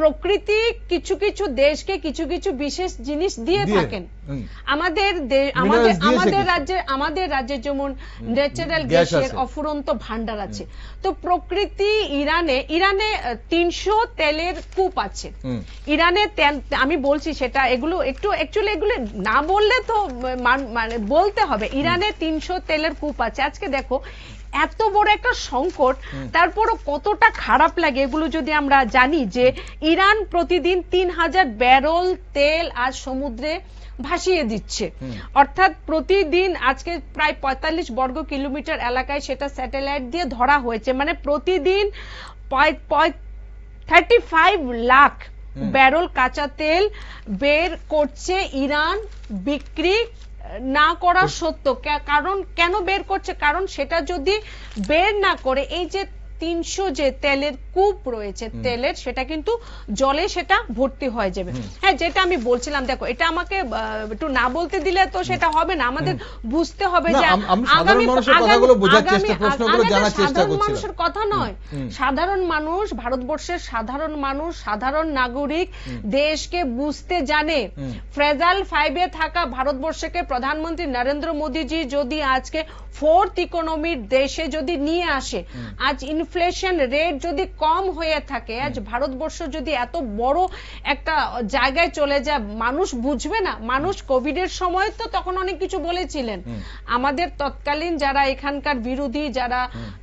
প্রকৃতি কিছু কিছু দেশকে কিছু কিছু বিশেষ জিনিস দিয়ে থাকেন। আমাদের রাজ্যের যেমন ন্যাচারাল গ্যাসের অফুরন্ত ভান্ডার আছে। তো প্রকৃতি ইরানে 300 তেলের কূপ আছে। ইরানে আমি বলছি সেটা, এগুলো একটু অ্যাকচুয়ালি এগুলো না বললে তো মানে বলতে হবে। ইরানে 300 তেলের কূপ আছে। আজকে দেখো এত বড় একটা সংকট, তারপরও কতটা খারাপ লাগে এগুলো যদি আমরা জানি যে ইরান প্রতিদিন 3000 ব্যারেল তেল আজ সমুদ্রে ভাসিয়ে দিচ্ছে। অর্থাৎ প্রতিদিন আজকে প্রায় 45 বর্গ কিলোমিটার এলাকায় সেটা স্যাটেলাইট দিয়ে ধরা হয়েছে, মানে প্রতিদিন 35 লাখ ব্যারেল কাঁচা তেল বের করছে ইরান, বিক্রি না করা সত্য। কারণ কেন বের করছে? কারণ সেটা যদি বের না করে, এই যে 300 যে তেলের কূপ রয়েছে তেলের, সেটা কিন্তু জলে সেটা ভর্তি হয়ে যাবে। হ্যাঁ, যেটা আমি বলছিলাম, দেখো এটা আমাকে একটু না বলতে দিলে তো সেটা হবে না। আমাদের বুঝতে হবে যে সাধারণ মানুষের কথাগুলো বোঝার চেষ্টা, প্রশ্নগুলো জানার চেষ্টা করছিলাম। মানুষের কথা নয়, সাধারণ মানুষ, ভারতবর্ষের সাধারণ মানুষ, সাধারণ নাগরিক দেশকে বুঝতে জানে। ফ্রেজাল 5 এ থাকা ভারতবর্ষকে প্রধানমন্ত্রী নরেন্দ্র মোদীজি যদি আজকে 4th ইকোনমির দেশে যদি নিয়ে আসে, আজ ইনফ্লেশন রেট যদি কম হয়ে থাকে, আজ ভারতবর্ষ যদি এত বড় একটা জায়গায় চলে যায়, মানুষ বুঝবে না? মানুষ কোভিডের সময় তো তখন অনেক কিছু বলেছিলেন, আমাদের তৎকালীন যারা এখানকার বিরোধী যারা,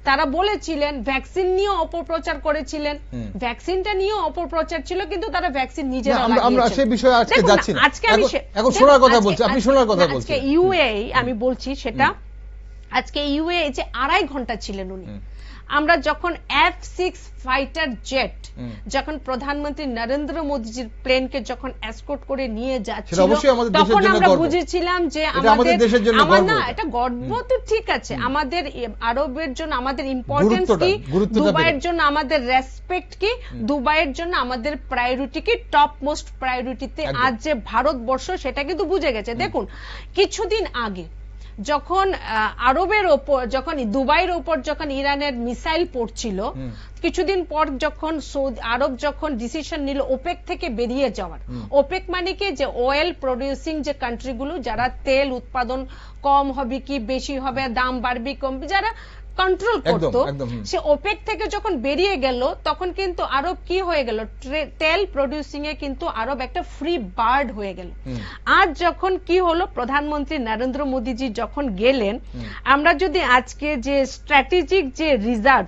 তারা বলেছিলেন, ভ্যাকসিন নিয়ে অপপ্রচার করেছিলেন, ভ্যাকসিনটা নিয়ে অপপ্রচার ছিল, কিন্তু তারা ভ্যাকসিন নিজেরা লাগিয়েছেন। আমরা সেই বিষয়ে আজকে যাচ্ছি না, এখন শোনার কথা বলছি, আপনি শোনার কথা বলছেন। আজকে ইউএই আমি বলছি সেটা, আজকে ইউএই যে 2.5 ঘন্টা ছিলেন উনি। আমরা যখন F-6 ফাইটার জেট যখন প্রধানমন্ত্রী নরেন্দ্র মোদীজির প্লেনকে যখন এসকর্ট করে নিয়ে যাচ্ছিল, তখন আমরা বুঝেছিলাম যে আমাদের না, এটা গর্ব তো ঠিক আছে, আমাদের আরবের জন্য আমাদের ইম্পর্টেন্স কি, দুবাইয়ের জন্য আমাদের রেসপেক্ট কি, দুবাইয়ের জন্য আমাদের প্রায়োরিটি কি, টপ মোস্ট প্রায়োরিটিতে আজ যে ভারতবর্ষ, সেটা কিন্তু বুঝে গেছে। দেখুন কিছুদিন আগে যখন আরবের ওপর, যখন দুবাইয়ের ওপর যখন ইরানের মিসাইল পড়ছিল, কিছুদিন পর যখন আরব যখন ডিসিশন নিল ওপেক থেকে বেরিয়ে যাওয়ার, ওপেক মানে কি, যে অয়েল প্রডিউসিং যে কান্ট্রিগুলো, যারা তেল উৎপাদন কম হবে কি বেশি হবে, দাম বাড়বে কমবে, যারা কন্ট্রোল করতো, সে ওপেক থেকে যখন বেরিয়ে গেল, তখন কিন্তু আরব কি হয়ে গেল, তেল প্রডিউসিং এ কিন্তু আরব একটা ফ্রি বার্ড হয়ে গেল। আজ যখন কি হলো, প্রধানমন্ত্রী নরেন্দ্র মোদীজি যখন গেলেন, আমরা যদি আজকে যে স্ট্র্যাটেজিক যে রিজার্ভ,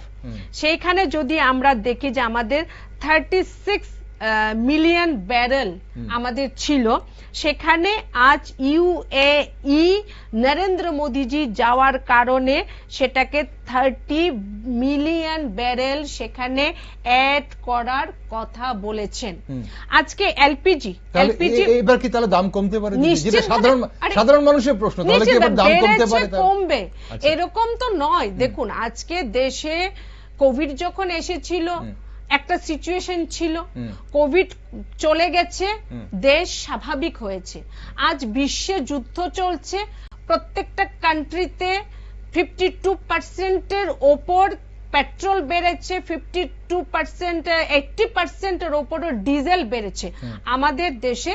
সেইখানে যদি আমরা দেখি যে আমাদের 36 মিলিয়ন ব্যারেল আমাদের ছিল, সেখানে আজ ইউএই নরেন্দ্র মোদীজি যাওয়ার কারণে সেটাকে 30 মিলিয়ন ব্যারেল সেখানে অ্যাড করার কথা বলেছেন। আজকে এলপিজি এবার কি তাহলে দাম কমতে পারে? যেটা সাধারণ মানুষের প্রশ্ন, তাহলে কি এবার দাম কমতে পারে? কমবে এরকম তো নয়। দেখুন আজকে দেশে কোভিড যখন এসেছিল একটা সিচুয়েশন ছিল, কোভিড চলে গেছে, দেশ স্বাভাবিক হয়েছে। আজ বিশ্বে যুদ্ধ চলছে, প্রত্যেকটা কান্ট্রিতে 52% ওপর পেট্রোল বেড়েছে, 52% 80% ওপরও ডিজেল বেড়েছে। আমাদের দেশে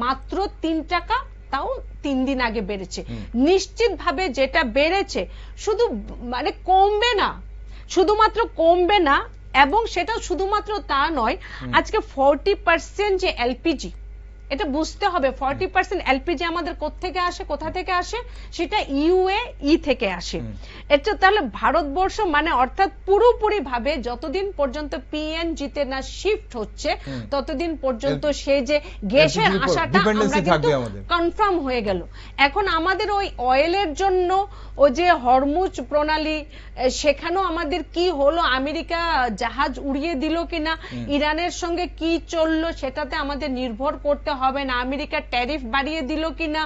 মাত্র 3 টাকা, তাও 3 দিন আগে বেড়েছে। নিশ্চিতভাবে যেটা বেড়েছে শুধু মানে কমবে না, শুধুমাত্র কমবে না, এবং সেটা শুধুমাত্র তা নয়, আজকে 40% যে এলপিজি, এটা বুঝতে হবে 40% এলপিজি আমাদের কোথা থেকে আসে, সেটা ইউএই থেকে আসে। এটা তাহলে ভারতবর্ষ মানে অর্থাৎ পুরোপুরি ভাবে যতদিন পর্যন্ত পিএনজিতে না শিফট হচ্ছে ততদিন পর্যন্ত সে যে গ্যাসের আশাটা আমরা কিন্তু কনফার্ম হয়ে গেল। এখন আমাদের ওই অয়েলের জন্য ওই যে হরমুজ প্রণালী, সেখানেও আমাদের কি হলো, আমেরিকা জাহাজ উড়িয়ে দিল কিনা, ইরানের সঙ্গে কি চললো সেটাতে আমাদের নির্ভর করতে হবে না, আমেরিকা ট্যারিফ বাড়িয়ে দিল কিনা,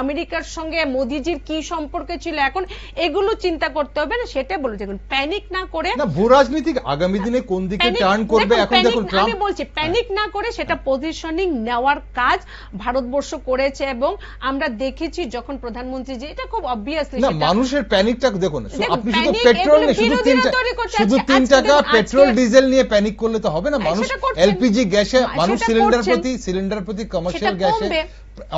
আমেরিকার সঙ্গে মোদিজির কি সম্পর্ক ছিল, এখন এগুলো চিন্তা করতে হবে না, সেটা বলে দেখুন প্যানিক না করে। না, ভূরাজনীতি আগামী দিনে কোন দিকে টার্ন করবে এখন দেখুন, আমি বলছি প্যানিক না করে সেটা পজিশনিং নেওয়ার কাজ ভারতবর্ষ করেছে, এবং আমরা দেখেছি যখন প্রধানমন্ত্রী যে এটা খুব অবভিয়াসলি মানুষের প্যানিকটা দেখুন, আপনি শুধু পেট্রোল নিয়ে শুধু 3 টাকা পেট্রোল ডিজেল নিয়ে প্যানিক করলে তো হবে না। মানুষ এলপিজি গ্যাসে, মানুষ সিলিন্ডার প্রতি কমার্শিয়াল গ্যাসে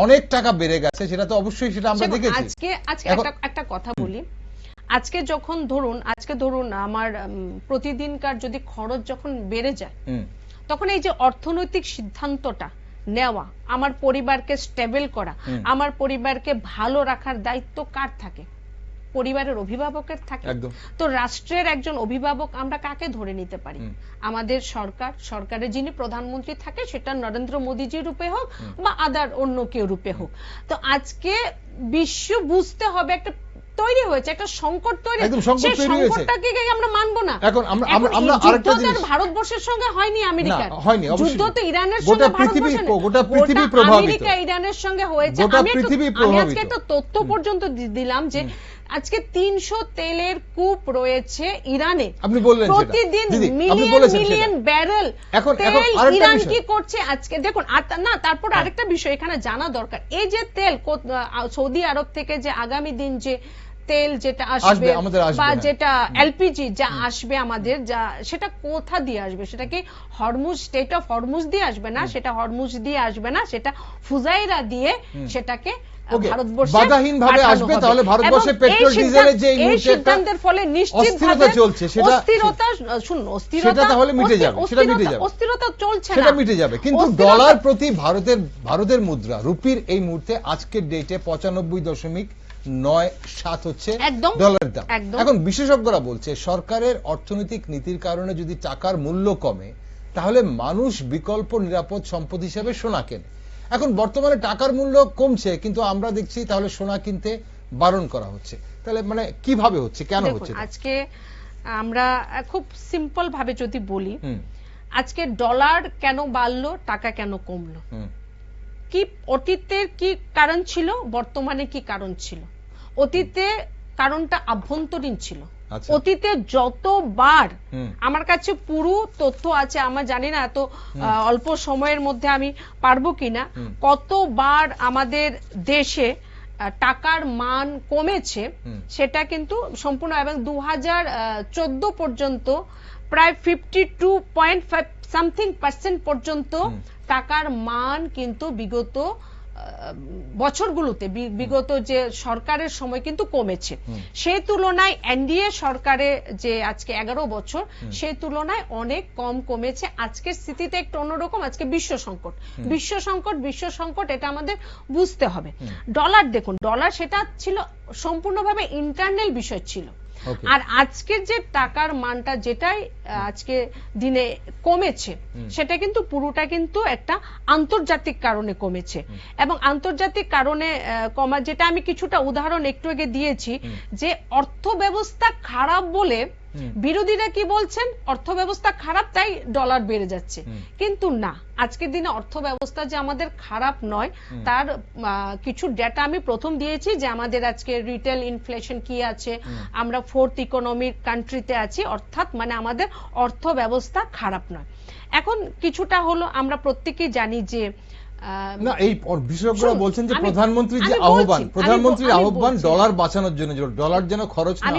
অনেক টাকা বেড়ে গেছে, সেটা তো অবশ্যই, সেটা আমরা দেখেছি। আজকে একটা কথা বলি, আজকে যখন ধরুন আমার প্রতিদিনকার যদি খরচ যখন বেড়ে যায়, তখন এই যে অর্থনৈতিক সিদ্ধান্তটা নেওয়া, আমার পরিবারকে স্টেবল করা, আমার পরিবারকে ভালো রাখার দায়িত্ব কার থাকে? পরিবারের অভিভাবকের থাকে। তো রাষ্ট্রের একজন অভিভাবক আমরা কাকে ধরে নিতে পারি? আমাদের সরকারের যিনি প্রধানমন্ত্রী থাকে, সেটা নরেন্দ্র মোদীজি রূপে হোক বা আদার অন্য কেউ রূপে হোক। তো আজকে বিশ্ব বুঝতে হবে একটা তৈরি হয়েছে, একটা সংকট তৈরি, সেই সংকটটাকে আমরা মানবো না। এখন আমরা আরেকটা জিনিস, ভারতবর্ষের সঙ্গে হয়নি আমেরিকার যুদ্ধ, তো ইরানের সঙ্গে গোটা পৃথিবী প্রভাবিত, আমেরিকা ইরানের সঙ্গে হয়েছে। আমি আজকে একটা তথ্য পর্যন্ত দিলাম যে আজকে 300 তেলের কূপ রয়েছে ইরানে, আপনি বললেন প্রতিদিন মিলিয়ন ব্যারেল তেল। ইরান কি করছে আজকে দেখুন। না, তারপর আরেকটা বিষয় এখানে জানা দরকার, এই যে তেল সৌদি আরব থেকে যে আগামী দিন যে তেল যেটা আসবে বা যেটা এলপিজি যা আসবে আমাদের, যা সেটা কোথা দিয়ে আসবে? সেটা কি হরমুজ, স্টেট অফ হরমুজ দিয়ে আসবে? না, সেটা হরমুজ দিয়ে আসবে না, সেটা ফুজাইরা দিয়ে সেটাকে বাধাহীনভাবে আসবে। তাহলে ভারতবর্ষে পেট্রোল ডিজেলের যে এই সিদ্ধান্তের ফলে নিশ্চিতভাবে চলছে, অস্থিরতা তাহলে মিটে যাবে, সেটা মিটে যাবে, অস্থিরতা চলছে না, সেটা মিটে যাবে। কিন্তু ডলার প্রতি ভারতের মুদ্রা, রুপির এই মুহূর্তে আজকের ডেটে 95.97 হচ্ছে ডলারের দাম। এখন বিশেষজ্ঞরা বলছে সরকারের অর্থনৈতিক নীতির কারণে যদি টাকার মূল্য কমে, তাহলে মানুষ বিকল্প নিরাপদ সম্পদ হিসেবে সোনা কেনে। এখন বর্তমানে টাকার মূল্য কমছে, কিন্তু আমরা দেখছি তাহলে সোনা কিনতে বারণ করা হচ্ছে। তাহলে মানে কিভাবে হচ্ছে, কেন হচ্ছে? আজকে আমরা খুব সিম্পল ভাবে যদি বলি, আজকে ডলার কেন বাড়লো, টাকা কেন কমলো, কি অতীতের কি কারণ ছিল, বর্তমানে কি কারণ ছিল? অতীতে কারণটা আভ্যন্তরীণ ছিল। অতীতে যতবার, আমার কাছে পুরো তথ্য আছে, আমার জানি না এত অল্প সময়ের মধ্যে আমি পারবো কিনা, কতবার আমাদের দেশে টাকার মান কমেছে সেটা কিন্তু সম্পূর্ণ, এবং 2014 পর্যন্ত প্রায় 52.5% পর্যন্ত টাকার মান কিন্তু বিগত বছরগুলোতে, বিগত যে সরকারের সময় কিন্তু কমেছে। সেই তুলনায় এনডিএ সরকারের যে আজকে 11 বছর, সেই তুলনায় অনেক কম কমেছে। আজকের স্থিতিতে একটু অন্যরকম। আজকে বিশ্ব সংকট এটা আমাদের বুঝতে হবে। ডলার দেখুন, ডলার সেটা ছিল সম্পূর্ণভাবে ইন্টারনাল বিষয় ছিল। Okay. আর আজকের যে টাকার মানটা যেটাই আজকে দিনে কমেছে সেটা কিন্তু পুরোটা কিন্তু একটা আন্তর্জাতিক কারণে কমেছে এবং আন্তর্জাতিক কারণে কমা, যেটা আমি কিছুটা উদাহরণ একটু আগে দিয়েছি, যে অর্থ ব্যবস্থা খারাপ বলে বিরোধীরা কি বলছেন, অর্থ ব্যবস্থা খারাপ তাই ডলার বেড়ে যাচ্ছে, কিন্তু না, আজকের দিনে অর্থ ব্যবস্থা যে আমাদের খারাপ নয় তার কিছু ডেটা আমি প্রথম দিয়েছি, যে আমাদের আজকে রিটেল ইনফ্লেশন কি আছে, আমরা 4th ইকোনমিক কান্ট্রিতে আছি, অর্থাৎ মানে আমাদের অর্থ ব্যবস্থা খারাপ নয়। এখন কিছুটা হলো আমরা প্রত্যেকেই জানি যে না, এই বিশেষজ্ঞরা বলছেন যে প্রধানমন্ত্রীর আহ্বান ডলার বাঁচানোর জন্য, ডলার যেন খরচ না হয়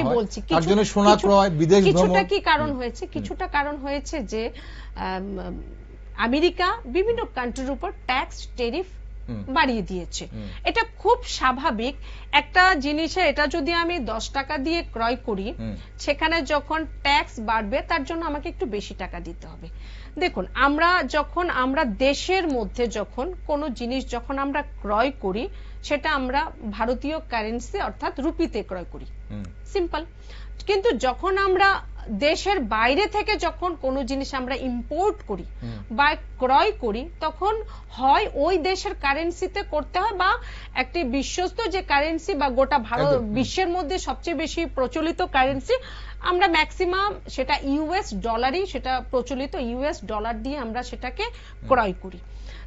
তার জন্য সোনা ক্রয়, বিদেশ ভ্রমণ। কিছুটা কি কারণ হয়েছে, কিছুটা কারণ হয়েছে যে আমেরিকা বিভিন্ন কান্ট্রির উপর ট্যাক্স টেরিফ বাড়িয়ে দিয়েছে। এটা খুব স্বাভাবিক একটা জিনিসে, এটা যদি আমি 10 টাকা দিয়ে ক্রয় করি, সেখানে যখন ট্যাক্স বাড়বে তার জন্য আমাকে একটু বেশি টাকা দিতে হবে। দেখুন, আমরা দেশের মধ্যে যখন কোনো জিনিস যখন আমরা ক্রয় করি, সেটা আমরা ভারতীয় কারেন্সি অর্থাৎ রুপিতে ক্রয় করি, সিম্পল। কিন্তু যখন আমরা দেশের বাইরে থেকে যখন কোনো জিনিস আমরা ইম্পোর্ট করি বা ক্রয় করি, তখন হয় ওই দেশের কারেন্সিতে করতে হয়, বা একটি বিশ্বস্ত যে কারেন্সি বা গোটা ভারত বিশ্বের মধ্যে সবচেয়ে বেশি প্রচলিত কারেন্সি, আমরা ম্যাক্সিমাম সেটা ইউএস ডলারই, সেটা প্রচলিত ইউএস ডলার দিয়ে আমরা সেটাকে ক্রয় করি।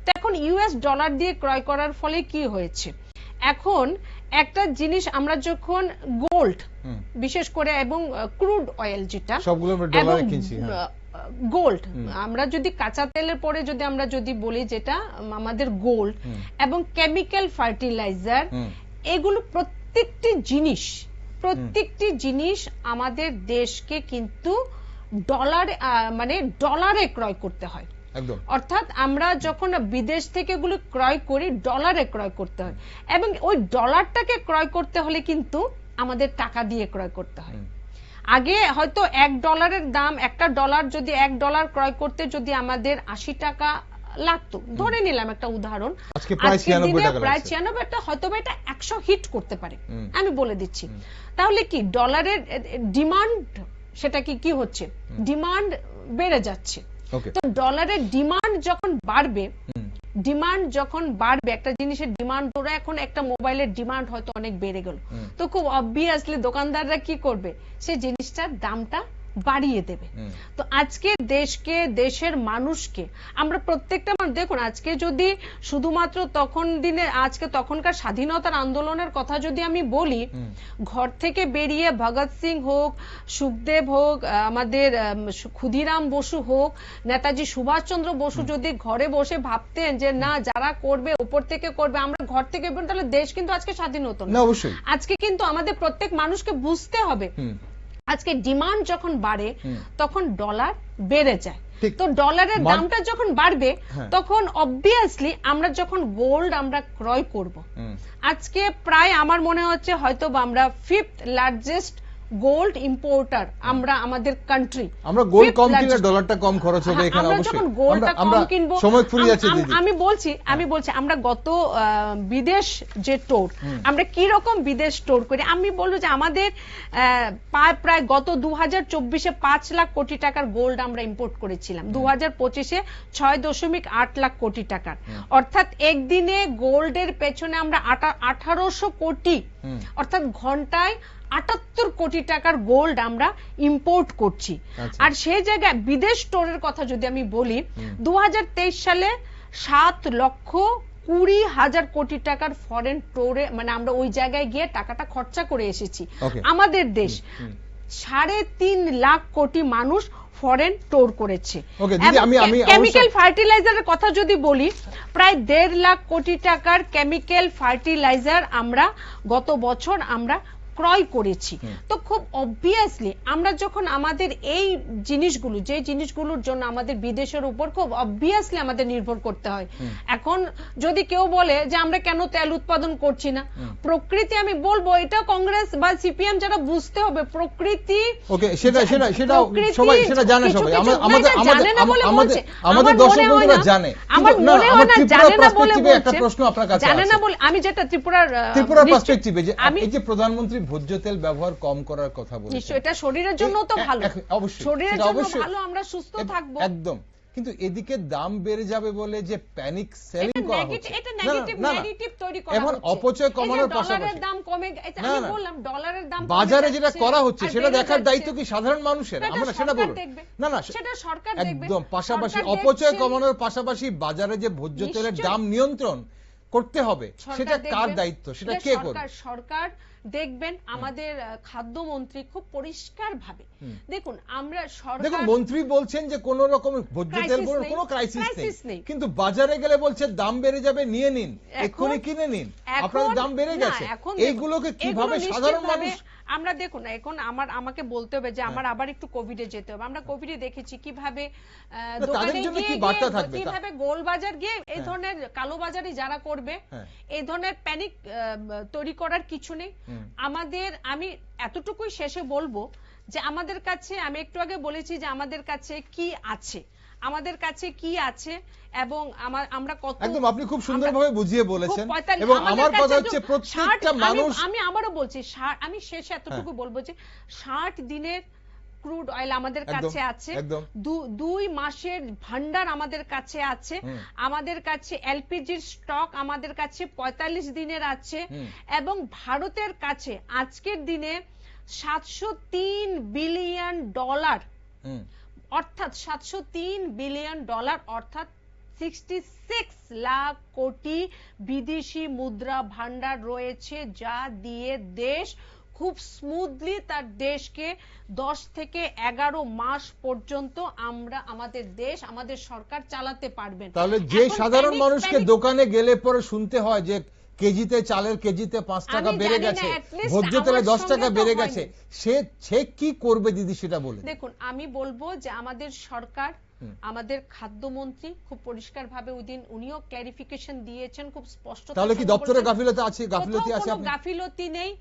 তো এখন ইউএস ডলার দিয়ে ক্রয় করার ফলে কি হয়েছে, এখন একটা জিনিস আমরা যখন গোল্ড বিশেষ করে এবং ক্রুড অয়েল যেটা সবগুলো আমরা ডলারে কিনছি, গোল্ড আমরা যদি কাঁচা তেলের পরে যদি আমরা যদি বলি যেটা আমাদের গোল্ড এবং কেমিক্যাল ফার্টিলাইজার, এগুলো প্রত্যেকটি জিনিস আমাদের দেশকে কিন্তু ডলারে ক্রয় করতে হয়। অর্থাৎ আমরা যখন বিদেশ থেকে এগুলো ক্রয় করি, ডলারে ক্রয় করতে হয়, এবং ওই ডলারটাকে ক্রয় করতে হলে কিন্তু আমাদের টাকা দিয়ে ক্রয় করতে হয়। আগে হয়তো $1 দাম, একটা ডলার যদি $1 ক্রয় করতে যদি আমাদের 80 টাকা লাগতো, ধরে নিলাম একটা উদাহরণ, আজকে প্রায় 96 টাকা, হয়তো এটা 100 হিট করতে পারে, আমি বলে দিচ্ছি। তাহলে কি ডলারের ডিমান্ড, সেটা কি হচ্ছে, ডিমান্ড বেড়ে যাচ্ছে। তো ডলারের ডিমান্ড যখন বাড়বে, একটা জিনিসের ডিমান্ড, ধরো এখন একটা মোবাইলের ডিমান্ড হয়তো অনেক বেড়ে গেল, তো খুব অবভিয়াসলি দোকানদাররা কি করবে, সেই জিনিসটার দামটা বাড়িয়ে দেবে। তো আজকে দেশের মানুষকে আমরা প্রত্যেকটা দেখুন, আজকে যদি শুধুমাত্র তখনকার স্বাধীনতার আন্দোলনের কথা যদি আমি বলি, ঘর থেকে বেরিয়ে ভগৎ সিং হোক, সুখদেব হোক, আমাদের ক্ষুদিরাম বসু হোক, নেতাজি সুভাষচন্দ্র বসু যদি ঘরে বসে ভাবতেন যে না, যারা করবে উপর থেকে করবে, আমরা ঘর থেকে, তাহলে দেশ কিন্তু আজকে স্বাধীন হতো না। আজকে কিন্তু আমাদের প্রত্যেক মানুষকে বুঝতে হবে, আজকে ডিমান্ড যখন বাড়ে তখন ডলার বেড়ে যায়। তো ডলারের দামটা যখন বাড়বে, তখন অবভিয়াসলি আমরা যখন গোল্ড আমরা ক্রয় করব, আজকে প্রায় আমার মনে হচ্ছে হয়তো আমরা 5th লার্জেস্ট গোল্ড ইম্পোর্টার, আমরা আমাদের কান্ট্রি, আমরা গোল্ড কম কিনলে ডলারটা কম খরচ হবে এখানে। আমরা যখন গোল্ডটা কম কিনবো, সময় ফুরিয়ে যাচ্ছে দিদি, আমি বলছি আমরা গত বিদেশ যে টোর, আমরা কি রকম বিদেশ টোর করি, আমি বলবো যে আমাদের প্রায় গত 2024-এ 5 লাখ কোটি টাকার গোল্ড আমরা ইম্পোর্ট করেছিলাম, 2025-এ 6.8 লাখ কোটি টাকার, অর্থাৎ একদিনে গোল্ডের পেছনে আমরা 1800 কোটি, অর্থাৎ ঘন্টায় 78 কোটি টাকার গোল্ড আমরা ইম্পোর্ট করছি। আর সেই জায়গায় বিদেশ স্টোরের কথা যদি আমি বলি, 2023 সালে 7,20,000 কোটি টাকার ফরেন স্টোরে, মানে আমরা ওই জায়গায় গিয়ে টাকাটা খরচা করে এসেছি। আমাদের দেশ 3.5 লাখ কোটি মানুষ ফরেন স্টোর করেছে। কেমিক্যাল ফার্টিলাইজারের কথা যদি বলি, প্রায় 1.5 লাখ কোটি টাকার কেমিক্যাল ফার্টিলাইজার আমরা গত বছর আমরা ক্রয় করেছি। তো খুব অবভিয়াসলি আমরা যখন আমাদের এই জিনিসগুলো, যে জিনিসগুলোর জন্য আমাদের বিদেশের উপর খুব অবভিয়াসলি আমাদের নির্ভর করতে হয়। এখন যদি কেউ বলে যে আমরা কেন তেল উৎপাদন করছি না, প্রকৃতি, আমি বলবো এটা কংগ্রেস বা সিপিএম যারা বুঝতে হবে, প্রকৃতি সেটা সবাই সেটা জানে, সবাই আমাদের দর্শক বন্ধুরা জানে। আমার মনে হয় না জানে না বলে একটা প্রশ্ন আপনার কাছে জানে না বলে, আমি যেটা ত্রিপুরার পার্সপেক্টিভে, যে এই যে প্রধানমন্ত্রী ভোজ্য তেল ব্যবহার কম করার কথা বলেছেন। নিশ্চয়ই এটা শরীরের জন্য তো ভালো, অবশ্যই শরীরের জন্য ভালো, আমরা সুস্থ থাকবো একদম। কিন্তু এদিকে দাম বেড়ে যাবে বলে যে প্যানিক সেলিং করা হচ্ছে, এটা নেগেটিভ ন্যারেটিভ তৈরি করা হচ্ছে। এখন অপচয় কমানোর পাশাপাশি ডলারের দাম কমে, এটা আমি বললাম ডলারের দাম বাজারে যেটা করা হচ্ছে সেটা দেখার দায়িত্ব কি সাধারণ মানুষের? আমরা সেটা বলবো না, সেটা সরকার দেখবে একদম। পাশাপাশি অপচয় কমানোর পাশাপাশি বাজারে যে ভোজ্য তেলের দাম নিয়ন্ত্রণ করতে হবে সেটা কার দায়িত্ব, সেটা কে করবে? সরকার দেখবেন। আমাদের খাদ্যমন্ত্রী খুব পরিষ্কার ভাবে, দেখুন আমরা দেখুন মন্ত্রী বলছেন যে কোন রকম ভোজ্য তেল কোনো ক্রাইসিস নেই, কিন্তু বাজারে গেলে বলছে দাম বেড়ে যাবে, নিয়ে নিন, এক্ষুনি কিনে নিন, আপনাদের দাম বেড়ে গেছে। এইগুলোকে কিভাবে সাধারণ মানুষ? আমরা দেখুন এখন আমাকে বলতে হবে যে আমার আবার একটু কোভিডে যেতে হবে। আমরা কোভিডে দেখেছি কিভাবে দোকানে গিয়ে কিভাবে গোলবাজার গিয়ে এই ধরনের কালোবাজারি যারা করবে, এই ধরনের প্যানিক তৈরি করার কিছু নেই। আমি এতটুকুই শেষে বলবো যে আমাদের কাছে, আমি একটু আগে বলেছি যে আমাদের কাছে কি আছে, আমাদের কাছে কি আছে এবং আমরা কত, একদম আপনি খুব সুন্দরভাবে বুঝিয়ে বলেছেন। এবং আমার কথা হচ্ছে প্রত্যেকটা মানুষ, আমি আবারও বলছি, আমি শেষে এতটুকু বলবো যে 60 দিনের ক্রুড অয়েল আমাদের কাছে আছে, 2 মাসের ভান্ডার আমাদের কাছে আছে, আমাদের কাছে এলপিজির স্টক আমাদের কাছে 45 দিনের আছে, এবং ভারতের কাছে আজকের দিনে $703 বিলিয়ন, অর্থাৎ $703 বিলিয়ন, অর্থাৎ 66 লাখ কোটি বিদেশি মুদ্রা ভান্ডার রয়েছে, যা দিয়ে দেশ খুব স্মুথলি তার দেশকে 10 থেকে 11 মাস পর্যন্ত আমাদের সরকার চালাতে পারবেন। তাহলে যে সাধারণ মানুষকে দোকানে গেলে পরে শুনতে হয় যে কেজিতে চালের কেজিতে 5 টাকা বেড়ে গেছে, ভোজ্য তেলে 10 টাকা বেড়ে গেছে, সে কি করবে দিদি সেটা বলে। দেখুন আমি বলবো যে আমাদের সরকার, আমাদের খাদ্যমন্ত্রী খুব পরিষ্কার ভাবে উনিও ক্লারিফিকেশন দিয়েছেন খুব স্পষ্ট। তাহলে কি দপ্তরে গাফিলতি আছে? গাফিলতি নেই।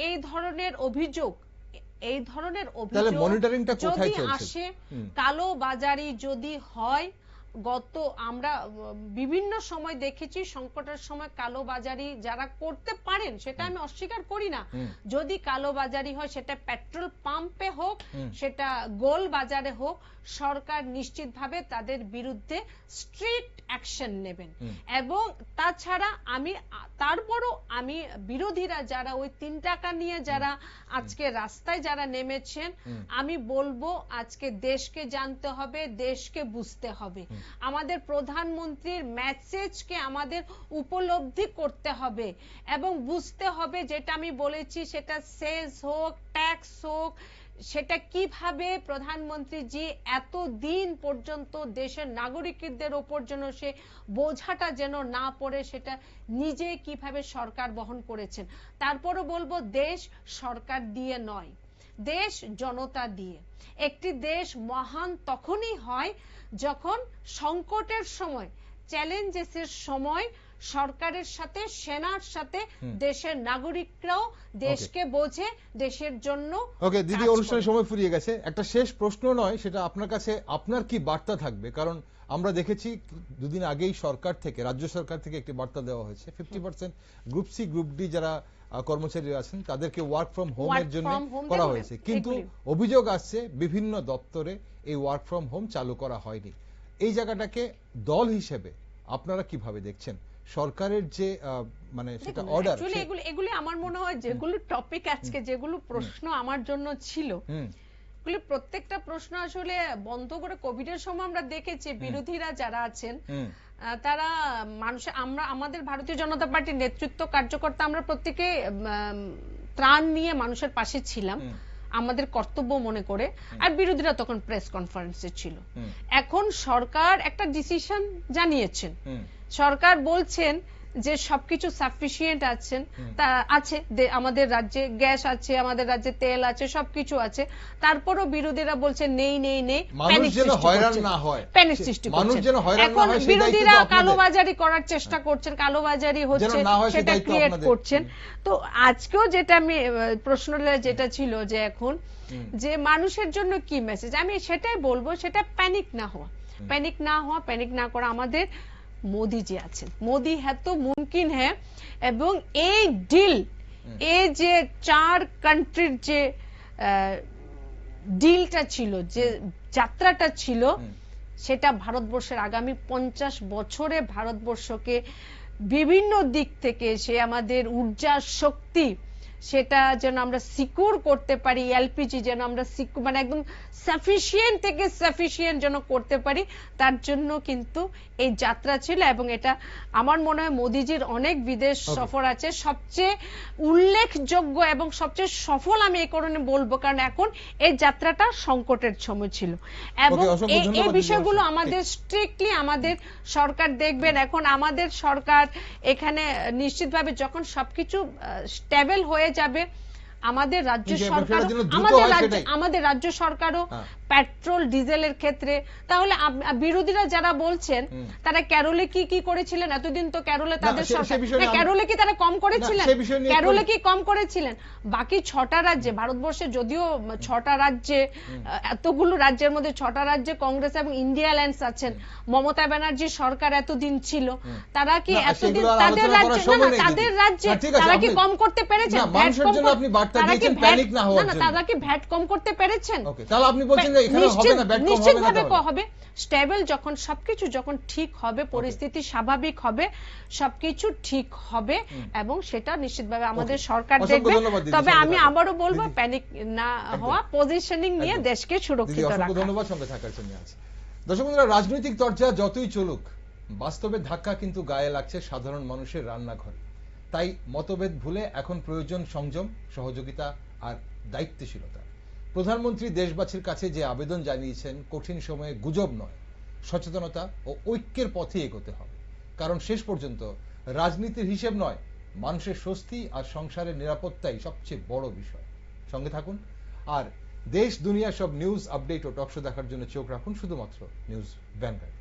এই ধরনের অভিযোগ মনিটরিংটা কোথায় চলছে? আসে কালো বাজারি যদি হয়, আমরা বিভিন্ন সময় দেখেছি সংকটের সময় কালোবাজারি যারা করতে পারেন, সেটা আমি অস্বীকার করি না, যদি কালোবাজারি হয় সেটা পেট্রোল পাম্পে হোক, সেটা গোল বাজারে হোক, সরকার নিশ্চিতভাবে তাদের বিরুদ্ধে স্ট্রিক্ট অ্যাকশন নেবেন। এবং তাছাড়া তারপরও আমি বিরোধীরা যারা ওই 3 টাকা নিয়ে যারা আজকে রাস্তায় যারা নেমেছেন, আমি বলবো আজকে দেশকে জানতে হবে, দেশকে বুঝতে হবে, আমাদের প্রধানমন্ত্রীর মেসেজকে আমাদের উপলব্ধি করতে হবে এবং বুঝতে হবে, যেটা আমি বলেছি সেটা সেস হোক, ট্যাক্স হোক, সেটা কিভাবে প্রধানমন্ত্রী জি এতদিন পর্যন্ত দেশের নাগরিকদের উপর যেন সে বোঝাটা যেন না পড়ে, সেটা নিজে কিভাবে সরকার বহন করেছেন। তারপরও বলবো দেশ সরকার দিয়ে নয়, দেশ জনতা দিয়ে। একটি দেশ মহান তখনই হয় যখন সংকটের সময়, চ্যালেঞ্জেসের সময় সরকারের সাথে, সেনার সাথে দেশের নাগরিকরাও দেশকে বোঝে, দেশের জন্য। ওকে দিদি, অনুষ্ঠানের সময় ফুরিয়ে গেছে। একটা শেষ প্রশ্ন নয়, সেটা আপনার কাছে, আপনার কি বার্তা থাকবে? কারণ আমরা দেখেছি দুদিন আগেই সরকার থেকে, রাজ্য সরকার থেকে একটি বার্তা দেওয়া হয়েছে 50% গ্রুপ সি গ্রুপ ডি যারা কর্মচারী আছেন তাদেরকে ওয়ার্ক ফ্রম হোমের জন্য করা হয়েছে, কিন্তু অভিযোগ আসছে বিভিন্ন দপ্তরে এই ওয়ার্ক ফ্রম হোম চালু করা হয়নি। এই জায়গাটাকে দল হিসেবে আপনারা কিভাবে দেখছেন? সরকারের যে মানে সেটা অর্ডার, এগুলি আমার মনে হয় যেগুলো টপিক আজকে যেগুলো প্রশ্ন আমার জন্য ছিল, এগুলি প্রত্যেকটা প্রশ্ন আসলে বন্ধ করে কোভিডের সময় আমরা দেখেছি বিরোধীরা যারা আছেন তারা আমাদের ভারতীয় জনতা পার্টির নেতৃত্ব কার্যকর্তা আমরা প্রত্যেকে ত্রাণ নিয়ে মানুষের পাশে ছিলাম আমাদের কর্তব্য মনে করে, আর বিরোধীরা তখন প্রেস কনফারেন্সে ছিল। এখন সরকার একটা ডিসিশন জানিয়েছেন, সরকার বলছেন যে সবকিছু সাফিসিয়েন্ট আছে, আমাদের রাজ্যে গ্যাস আছে, আমাদের রাজ্যে তেল আছে, সবকিছু আছে, তারপরও বিরোধীরা বলছে নেই নেই নেই, প্যানিক সৃষ্টি করছেন। এখন বিরোধীরা কালোবাজারি করার চেষ্টা করছেন, কালোবাজারি হচ্ছে সেটা ক্রিয়েট করছেন। তো আজকেও যেটা আমি প্রশ্নটা যেটা ছিল যে এখন যে মানুষের জন্য কি মেসেজ, আমি সেটাই বলবো, সেটা প্যানিক না হওয়া, প্যানিক না করা। আমাদের মোদি জি আছেন, মোদি হ্যাঁ তো মুমকিন হ্যাঁ, এবং এই এই যে 4 কান্ট্রির যে ডিলটা ছিল, যে যাত্রাটা ছিল, সেটা ভারতবর্ষের আগামী 50 বছরে ভারতবর্ষকে বিভিন্ন দিক থেকে, সে আমাদের ঊর্জা শক্তি, সেটা যেন আমরা সিকিউর করতে পারি, এলপিজি যেন আমরা মানে একদম সাফিসিয়েন্ট থেকে সাফিসিয়েন্ট যেন করতে পারি, তার জন্য কিন্তু এই যাত্রা ছিল। এবং এটা আমার মনে হয় মোদিজির অনেক বিদেশ সফর আছে, সবচেয়ে উল্লেখযোগ্য এবং সবচেয়ে সফল আমি এই কারণে বলবো কারণ এখন এই যাত্রাটা সংকটের সময় ছিল এবং এই বিষয়গুলো আমাদের স্ট্রিক্টলি আমাদের সরকার দেখবেন। এখন আমাদের সরকার এখানে নিশ্চিতভাবে যখন সবকিছু স্টেবল হয়ে যাবে, আমাদের রাজ্য সরকার আমাদের রাজ্য সরকারও পেট্রোল ডিজেলের ক্ষেত্রে, তাহলে বিরোধীরা যারা বলছেন তারা কেরলে কি করেছিলেন এতদিন, তো কেরলে তাদের সরকার, কেরলে কি তারা কম করেছিলেন? কেরলে কি কম করেছিলেন? বাকি 6টা রাজ্যে, ভারতবর্ষে যদিও 6টা রাজ্যে, এতগুলো রাজ্যের মধ্যে 6টা রাজ্যে কংগ্রেস এবং ইন্ডিয়া অ্যালায়েন্স আছেন, মমতা ব্যানার্জি সরকার এতদিন ছিল, তারা কি এতদিন তাদের রাজ্যে তারা কি কম করতে পেরেছেন? তারা কি ভ্যাট কম করতে পেরেছেন? তাহলে আপনি বলছেন যে এখানে হবে না, ভ্যাট কম হবে না? নিশ্চিতভাবে হবে। স্টেবল যখন সবকিছু যখন ঠিক হবে, পরিস্থিতি স্বাভাবিক হবে, সবকিছু ঠিক হবে এবং সেটা নিশ্চিতভাবে আমাদের সরকার দেখবে। তবে আমি আবারও বলবো, প্যানিক না হওয়া, পজিশনিং নিয়ে দেশকে সুরক্ষিত রাখা। ধন্যবাদ সঙ্গে থাকার জন্য। দর্শক বন্ধুরা, রাজনৈতিক চর্চা যতই চলুক, বাস্তবে ধাক্কা কিন্তু গায়ে লাগছে সাধারণ মানুষের রান্নাঘরে। তাই মতভেদ ভুলে এখন প্রয়োজন সংযম, সহযোগিতা আর দায়িত্বশীলতা। প্রধানমন্ত্রী দেশবাসীর কাছে যে আবেদন জানিয়েছেন, কঠিন সময়ে গুজব নয়, সচেতনতা ও ঐক্যের পথে এগোতে হবে। কারণ শেষ পর্যন্ত রাজনীতির হিসেব নয়, মানুষের স্বস্তি আর সংসারের নিরাপত্তাই সবচেয়ে বড় বিষয়। সঙ্গে থাকুন আর দেশ দুনিয়ার সব নিউজ, আপডেট ও টকশো দেখার জন্য চোখ রাখুন শুধুমাত্র নিউজ ভ্যানগার্ড।